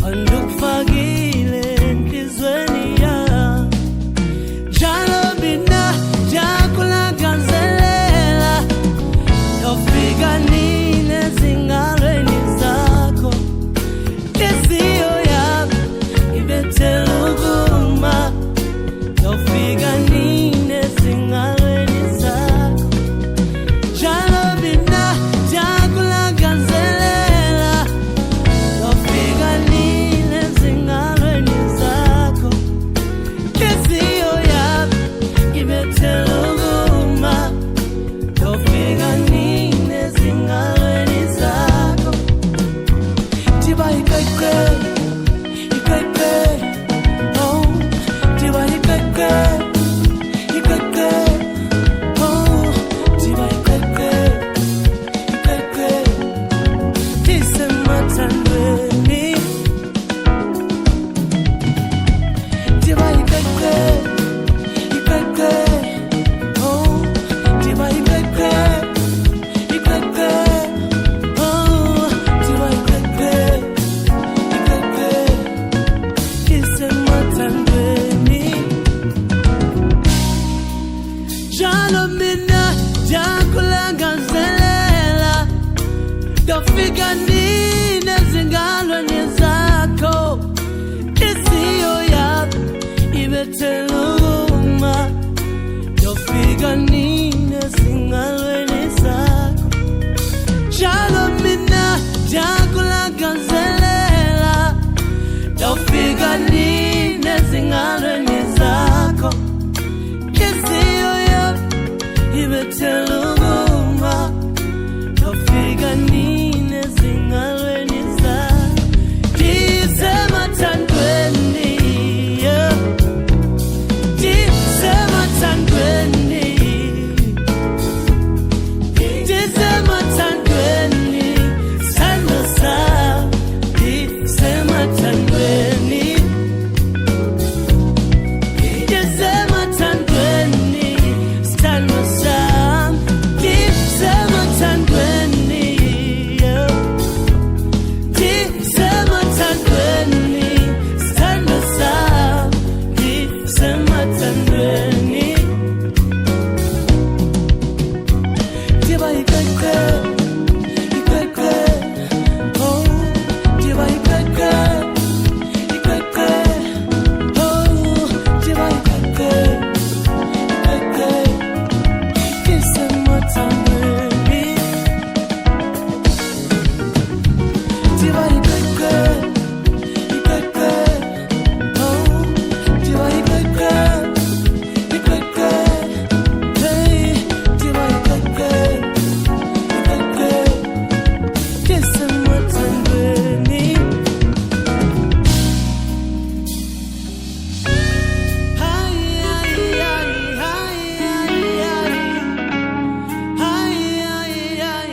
kanti ukufakile enhlizweni yam. Njalo mina ndiyakulangazelela, ndofika nini ezingalweni zakho. Inhliziyo yam ibethela ukuma, ndofika nini ezingalweni zakho. Njalo mina ndiyakulangazelela, ndofika nini ezingalweni zakho. Inhliziyo yam ibethela ukuma, ndofika nini ezingalweni zakho. Ndiba yiqeqe, yiqeqe, oh. Ndiba yiqeqe, yiqeqe, oh. Ndiba yiqeqe, yiqeqe, ndisemathandweni. Ndiba yiqeqe, yiqeqe, oh. Ndiba yiqeqe, yiqeqe, oh. Ndiba yiqeqe, yiqeqe, ndisemathandweni. Njalo mina ndiyakulangazelela, ndofika nini ezingalweni zakho. Inhliziyo yam ibethela ukuma, ndofika nini ezingalweni zakho. njalo mina jakulagazelela dofika nine zingalweni zakho Kisiyo yo ibeteluguma dofika nine zingalweni zakho Disema tandweni Disema tandweni Disema tandweni Sando sa Disema tandweni Disema tandweni Sando sa Disema tandweni Disema tandweni Sando sa Disema tandweni Diba ikeke Ikeke Oh Diba ikeke Ikeke Oh Diba ikeke Ikeke Disema tandweni Diba ikeke Ikeke Oh Diba ikeke Ikeke Hey Diba ikeke Ikeke Disema tandweni Hai hai hai hai hai hai hai hai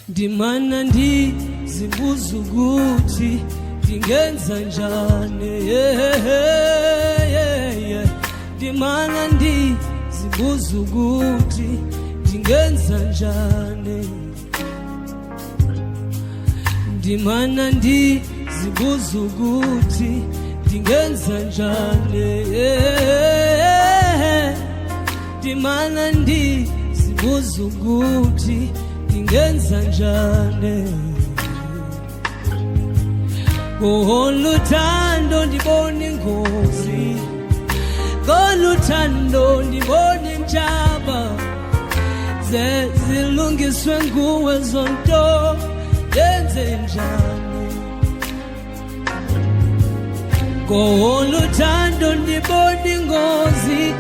Ndimana ndizibuza ukuthi ndingenza njani Ndimana ndizibuza ukuthi ndingenza njani Ndimana ndizibuza ukuthi ndingenza njani Ndimana ndizibuza ukuthi ndingenza njani Ngoluthando ndibona ingozi Ngoluthando ndibona injaba Zilungiswe nguwe zonto Yenze njani Ngoluthando ndibona ingozi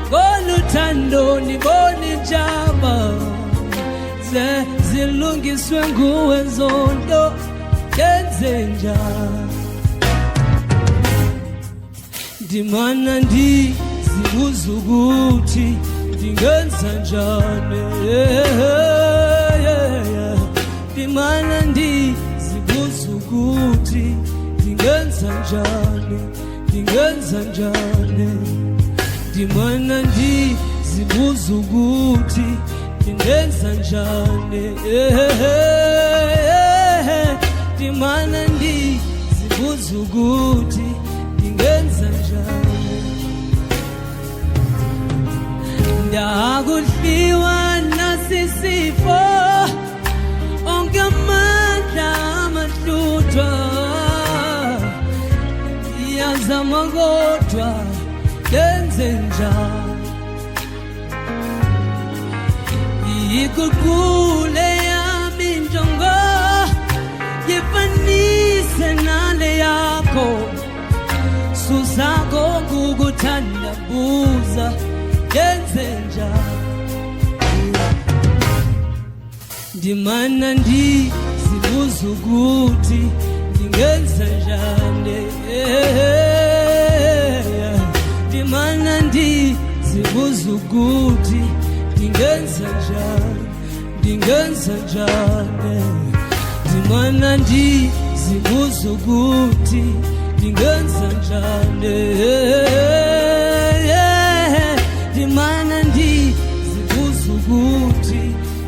Ngoluthando ndibona injaba Zilungiswe nguwe zonto Yenze njani Ndimana ndizibuza ukuthi ndingenza njani Ndimana ndizibuza ukuthi ndingenza njani Ndingenza njani Ndimana ndizibuza ukuthi ndingenza njani Ndimana ndizibuza ukuthi ndingenza njani Ndakudliwa nasisifo onke amandla amahlutshwa Iyazama kodwa lenzenja ikukule yami njongo yifanise nale yakho susako ngukuthandabuza lenzenja ndimana ndizibuza ukuthi ndingenza njani ndimana ndizibuza ukuthi ndingenza njani ndimana ndizibuza ukuthi ndingenza njani ndimana ndizibuza ukuthi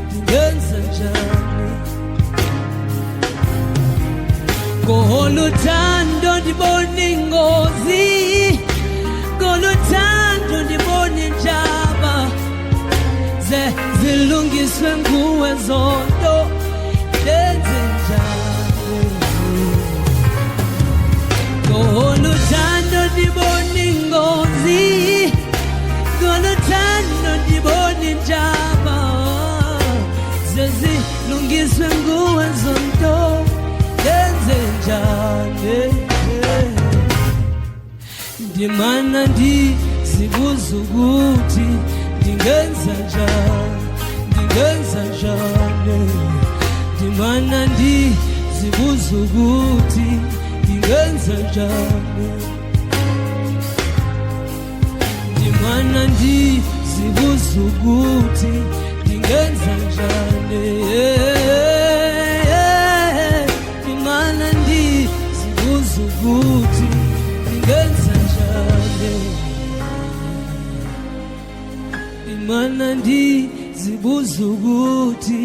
ndingenza njani ngoluthando ndibona ingozi ngoluthando ndibona injaba zilungiswe nguwe zonto lenze njani ngoluthando ndibona ingozi ngoluthando ndibona injaba zilungiswe nguwe zonto lenze njani ndimana ndizibuza ukuthi ndingenza njani ndimana ndizibuza ukuthi ndingenza njani ndimana ndizibuza ukuthi ndingenza njani ndimana ndizibuza ukuthi ndingenza njani ndimana ndizibuza ukuthi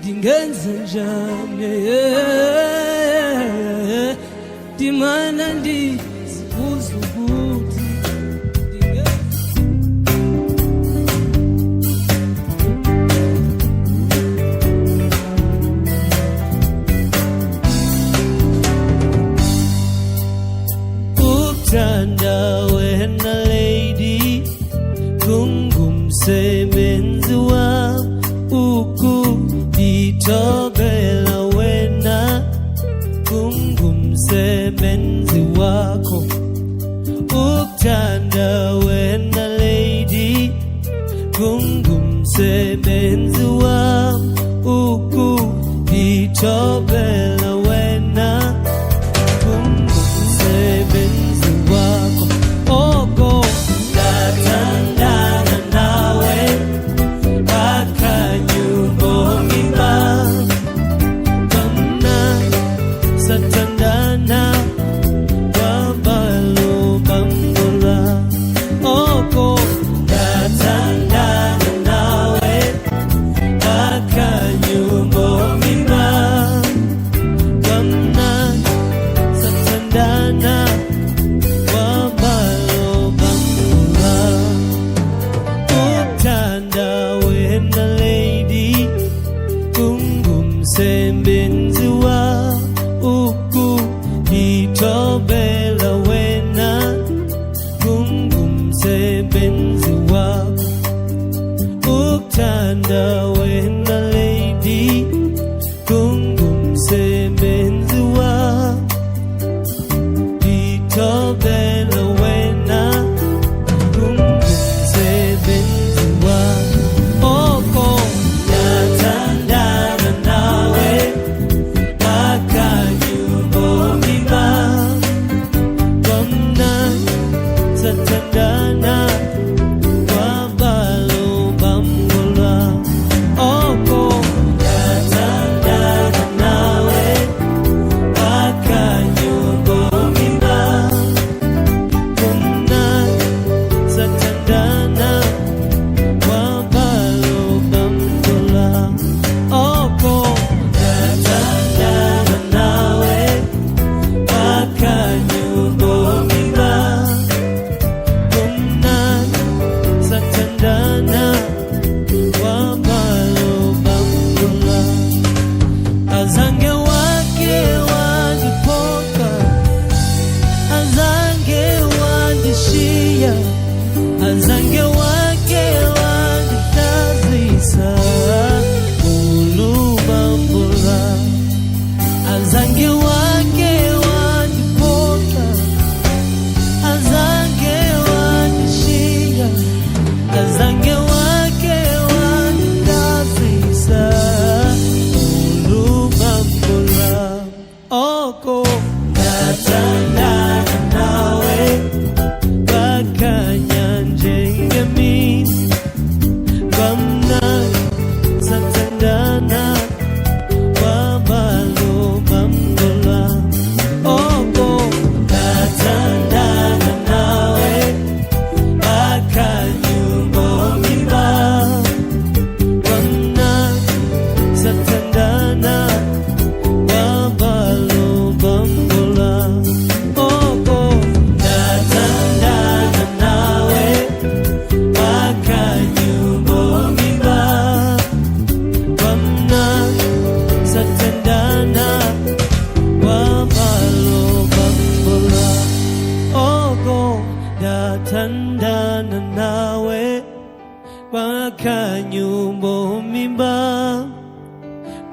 ndingenza njani ndimana ndizibuza ukuthi Uthanda wena lady kungumsebenzi wami ukuditobela wena kungumsebenzi wakho Uthanda wena lady kungumsebenzi wami ukuditobela wena kungumsebenzi wakho oko ndathandana nawe akanyumbongiba kona sathandana wabalubambola oko ndathandana nawe akanyumbongiba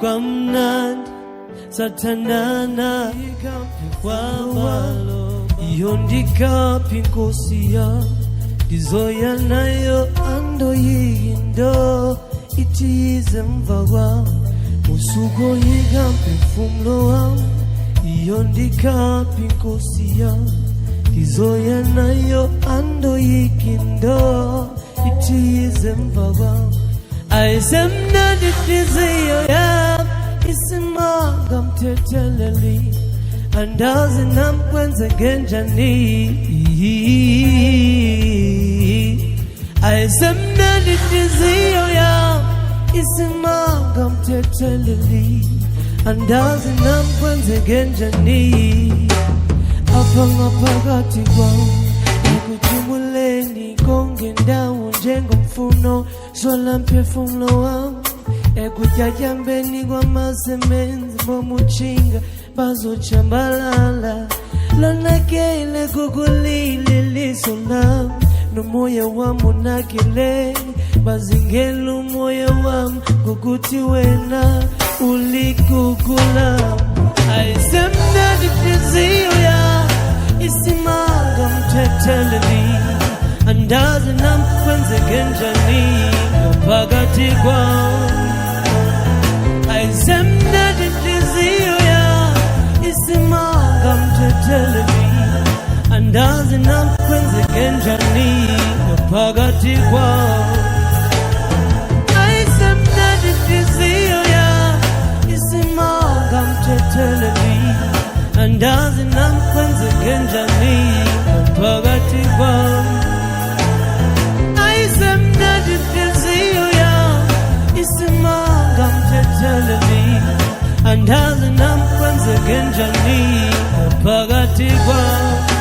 kwamnandi sathandana kwamalo yondikaphi Nkosi yami ndizoya nayo andoyindo ithi emva kwami usukoyika mphefumulo wami yondikaphi Nkosi yami ndizoya nayo andoyikindo ithi emva kwami ayisemnandi inhliziyo yami isimanga mthetheleli andazi namkwenze ngenjani ayisemnandi inhliziyo yami isimanga mthetheleli andazi namkwenze ngenjani apha ngaphakathi kwami ekuthumuleni konke ndawo njengomfuno sola mphefumulo wami ekutyatyambeni kwamasemenzi bomutshinga bazotshambalala lonakele kukulile liso lami nomoya wami unakile bazingela umoya wami ngokuthi wena ulikugula ayisemnandi inhliziyo yami isimanga mthetheleli andazi namkwenze ngenjani ngaphakathi kwami ayisemnandi inhliziyo yami isimanga mthetheleli andazi namkwenze ngenjani ngaphakathi kwami ayisemnandi inhliziyo yami isimanga mthetheleli andazi namkwenze ngenjani ngaphakathi kwami ayisemnandi inhliziyo yami isimanga mthetheleli andazi namkwenze ngenjani ngaphakathi kwami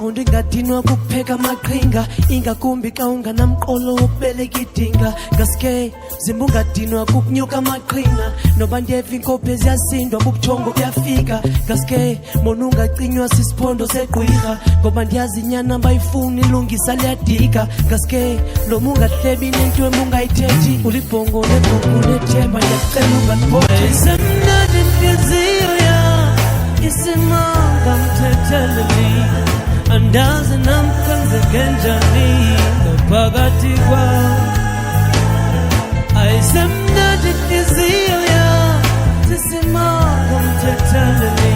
qondo ingadinwa kukupheka amaqhinga ingakumbi ka unganamqolo wokubeleka idinga ngaske zimba ungadinwa kukunyuka amaqhinga noba ndiyeva inkophi eziyasindwa bubuthongo buyafika ngaske mona ungacinywa sisiphondo segqwirha ngoba ndiyazi inyana bayifuni ilungisa liyadika ngaske loma ungahlebi nento emungayithethi ulibhongo nebhongo nethemba ndiyacela ungaliphothi ayisemnandi inhliziyo yami isimanga mthetheleli andazi namkwenze ngenjani ngaphakathi kwami ayisemnandi inhliziyo yami isimanga mthetheleli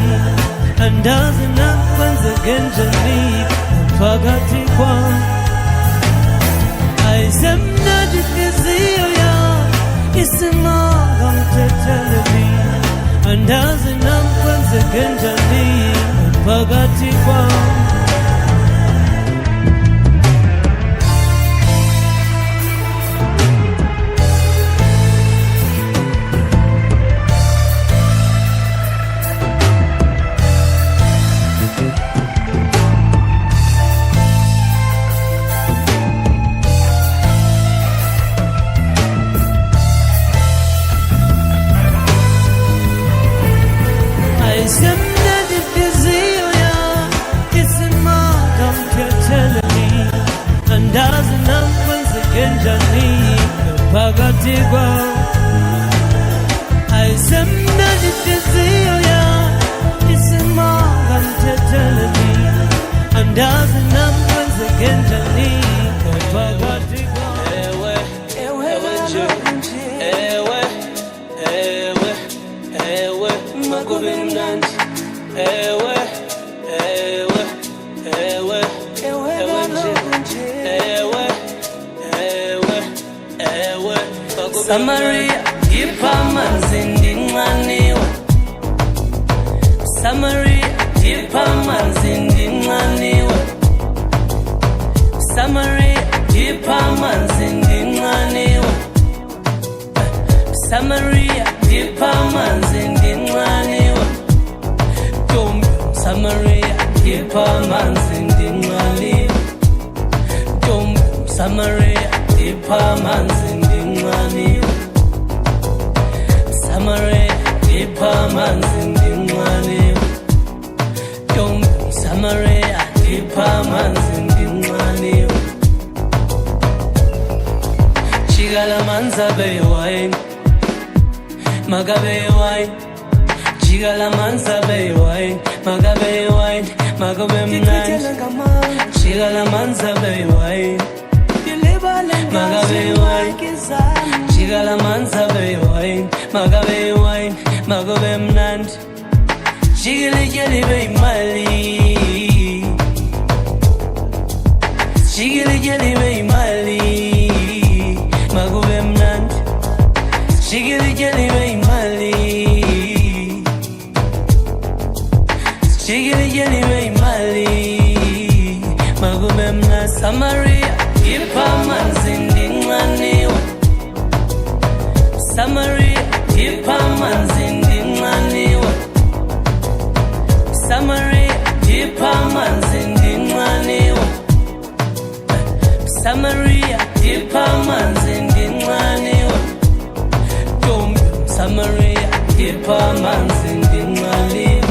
andazi namkwenze ngenjani ngaphakathi kwami ayisemnandi inhliziyo yami isimanga mthetheleli andazi namkwenze ngenjani ngaphakathi kwami ayisemnandi inhliziyo yami isimanga mthetheleli andazi namkwenze ngenjani ngaphakathi kwami ayisemnandi inhliziyo yami isimanga mthetheleli andazi namkwenze ngenjani ngaphakathi kwami ewe nje ewe makube mnandi ewe nje ewe Samaria ipha amanzi ndinxaniwe Samaria ipha amanzi ndinxaniwe Samaria ipha amanzi ndinxaniwe Samaria ipha amanzi ndinxaniwe Ntombi Samaria ipha amanzi ndinxaniwe Ntombi Samaria ipha amanzi ndinxaniwe Samaria khipha amanzi nginxaniwe. Ntombi Samaria khipha amanzi nginxaniwe. Jika la manzi abe wine, magabe wine. Jika la manzi abe wine, magabe wine, magabe mnandi. Jika la manzi abe wine, magabe wine. Jika la manzi abe wine, magabe wine, magabe mnandi. Jiggle jelly be mali, jiggle jelly be mali, magabe mnandi. Jiggle jelly be mali, jiggle jelly be mali, magabe mnandi. Samaria khipha amanzi nginxaniwe. Samaria khipha amanzi nginxaniwe. Samaria khipha amanzi nginxaniwe. Samaria khipha amanzi nginxaniwe. Ntombi Samaria khipha amanzi nginxaniwe.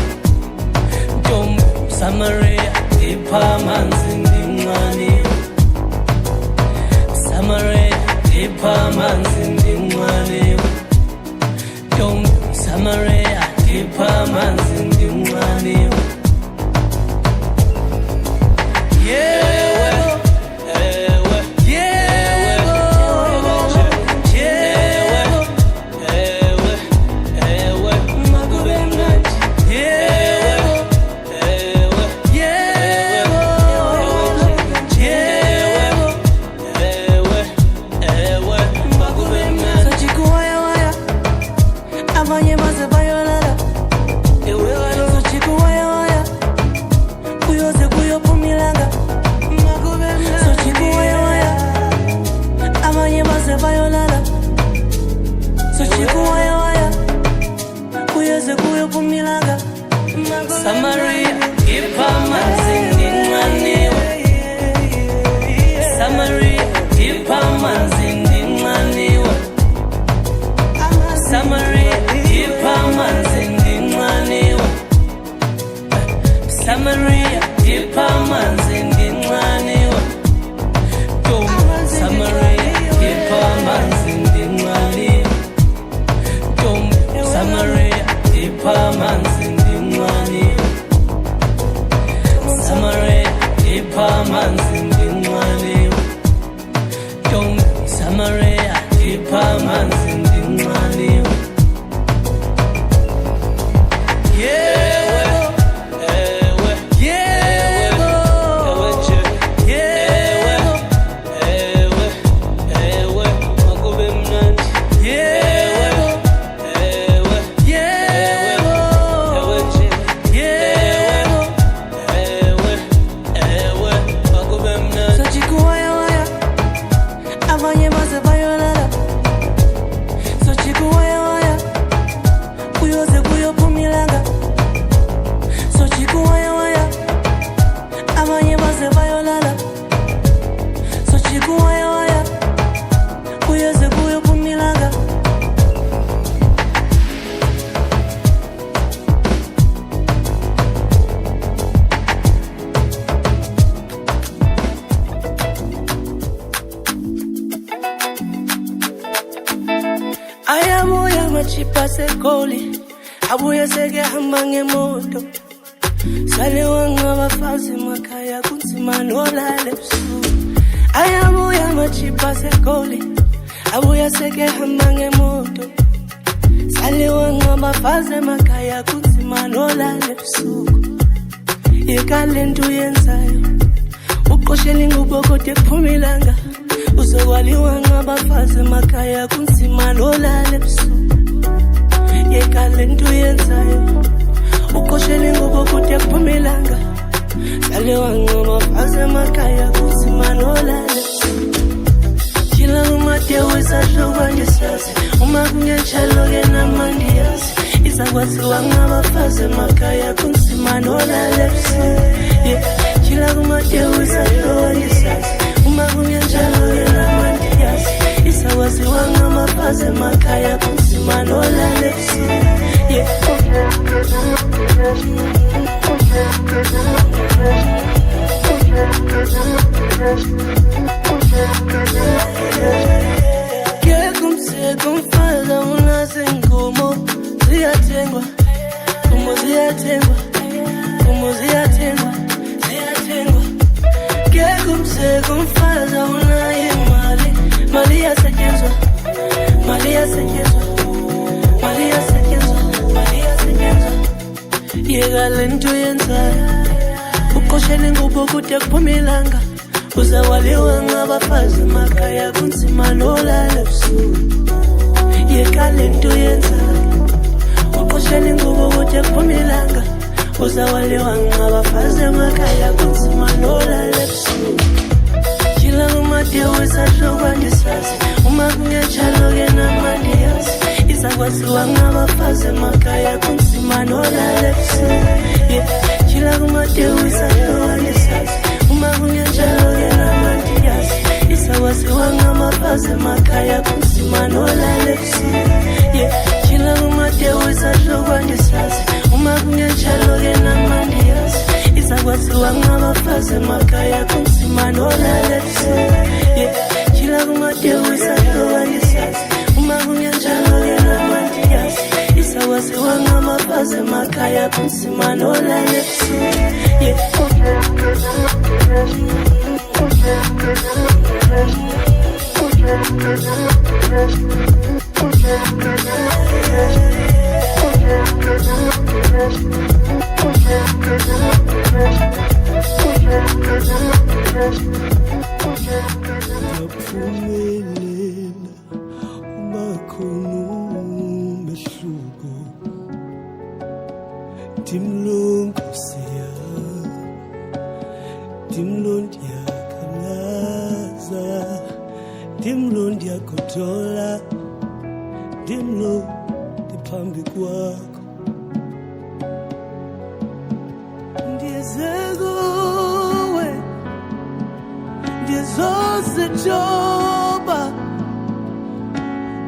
Ntombi Samaria khipha amanzi nginxaniwe. Samaria khipha amanzi nginxaniwe. Ntombi Samaria khipha amanzi nginxaniwe. Samaria khipha amanzi nginxaniwe. Samaria khipha amanzi nginxaniwe. Samaria khipha amanzi nginxaniwe. Samaria khipha amanzi nginxaniwe. Ntombi Samaria khipha amanzi nginxaniwe. Ntombi Samaria khipha amanzi nginxaniwe. Samaria khipha amanzi nginxaniwe. Ntombi Samaria khipha amanzi nginxaniwe. Ayabuya machipa sekoli, abuya seke hamba ngemoto. Sale wanga bafazi makaya kunzima nolala ebusuku. Ayabuya machipa sekoli, abuya seke hamba ngemoto. Sale wanga bafazi makaya kunzima nolala ebusuku. Yekale nto yenzayo, uqoshela ingubo kodwa ephumilanga. Uzokwaliwa ngabafazi makaya kunzima nolala ebusuku. Yekale nto yenzayo, uqoshela ingubo kodwa ephumilanga. Salewa ngabafazi makaya kunzima nolala ebusuku. Kila umade wisahlokwa ngesazi, uma kungenjalo-ke namandiyazi. Izakwaziwa ngabafazi makaya kunzima nolala ebusuku. Kila umade wisahlokwa ngesazi, uma kungenjalo-ke namandiyazi. isawaziwa ngamafazi emakhaya kunzima nolala ebusuku. Kumfaza unazingumo ziyathengwa, kumo ziyathengwa, kumo ziyathengwa, ziyathengwa. Kumfaza unayo imali, mali yasetshenzwa, mali yasetshenzwa, mali yasetshenzwa, mali yasetshenzwa. Yeka lento yenzayo, uqoshele ngubo kude kuphumilanga. Uzawaliwa ngabafazi emakhaya kunzima nolala ebusuku. Yeka lento yenzayo, uqoshele ngubo kude kuphumilanga. Uzawaliwa ngabafazi emakhaya kunzima nolala ebusuku. Chila kumade wesahlokwa ndisazi, uma kungenjalo ke namandi yazi. Izakwaziwa ngabafazi emakhaya kunzima nolala ebusuku. Chila kumade wesahlokwa ndisazi, uma kungenjalo ke namandi yazi. Izakwaziwa ngamafazi emakhaya kunzima nolala ebusuku. Chila kumade wesahlokwa ndisazi, uma kungenjalo ke namandi yazi. Izakwaziwa ngabafazi emakhaya kunzima nolala ebusuku. Chila kumade wesahlokwa ndisazi, uma kungenjalo ke namandi yazi. Izakwaziwa ngamafazi emakhaya kunzima nolala ebusuku. Yaphumelela umakhona umehluko, ndimlungisiya, ndimlo ndiyakhalaza, ndimlo ndiyagodola, ndimlo ndiphambi kwakho. Ndize kuwe ndizozithoba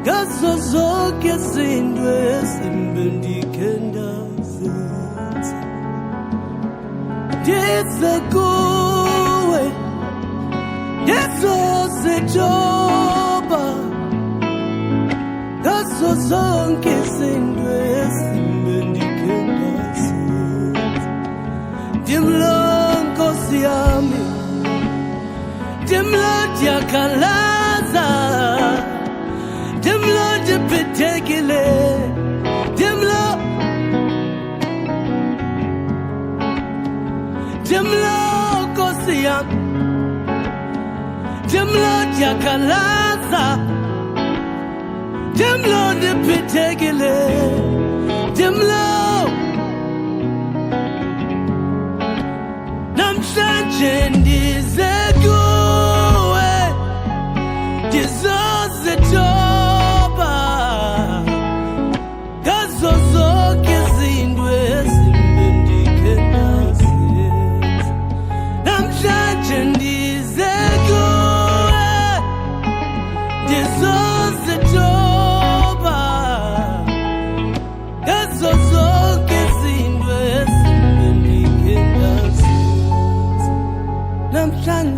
ngazo zonke izinto ezimbi ndikhe ndazenza. Ndize kuwe ndizozithoba ngazo zonke izinto ezimbi ndikhe ndazenza. Ndimlo Nkosi yami, ndimlo ndiyakhalaza, ndimlo ndibhidekile, ndimlo Nkosi yami, ndimlo ndiyakhalaza, ndimlo ndibhidekile, ndimlo. Namhlanje ndize kuwe ndizozithoba ngazo zonke izinto ezimbi ndikhe ndazenza. Namhlanje ndize kuwe ndizozithoba ngazo zonke izinto ezimbi ndikhe ndazenza. Namhlanje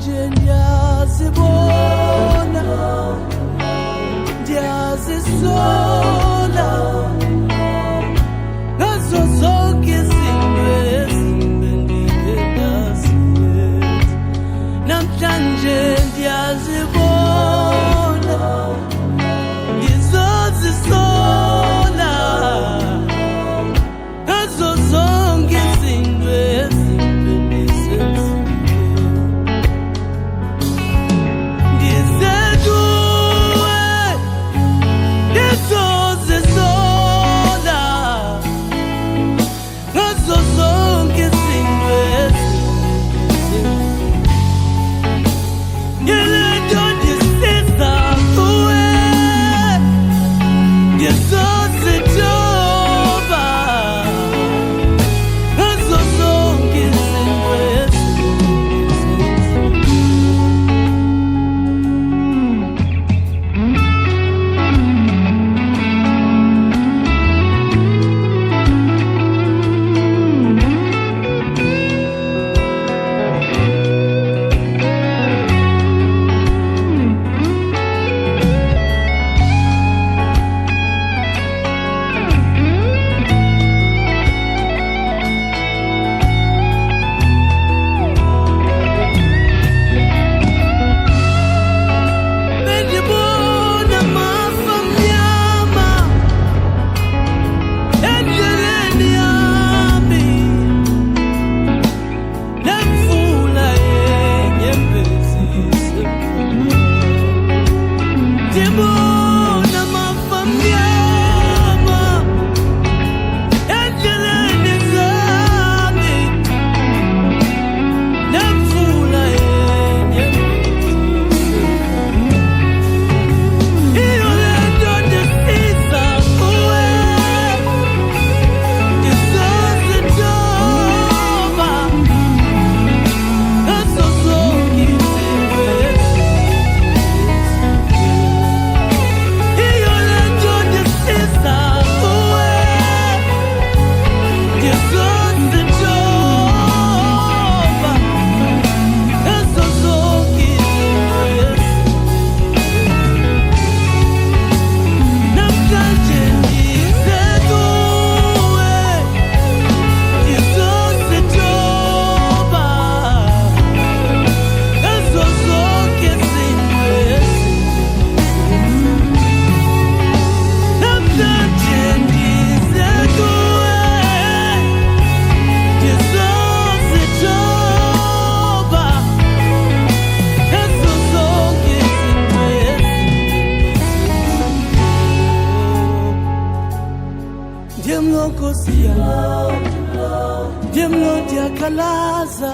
Dimlodi yakalaza,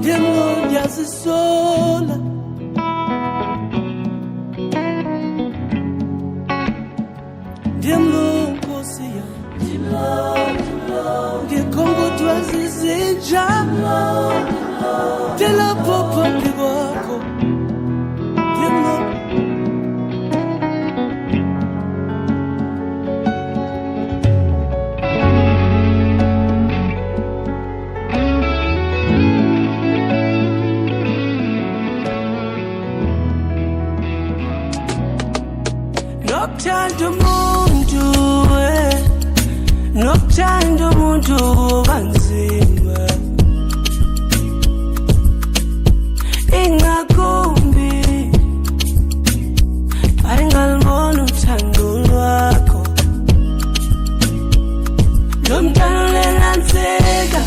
dimlodi yazisola. Dimlonkosi ya, ndikhongotwa zizinja, dilapho phambi kwakho. Nokuthanda umuntu nokuthanda umuntu kanzima, ingakumbi ayingalibona uthando lwakho. Lo mntana ulenganseka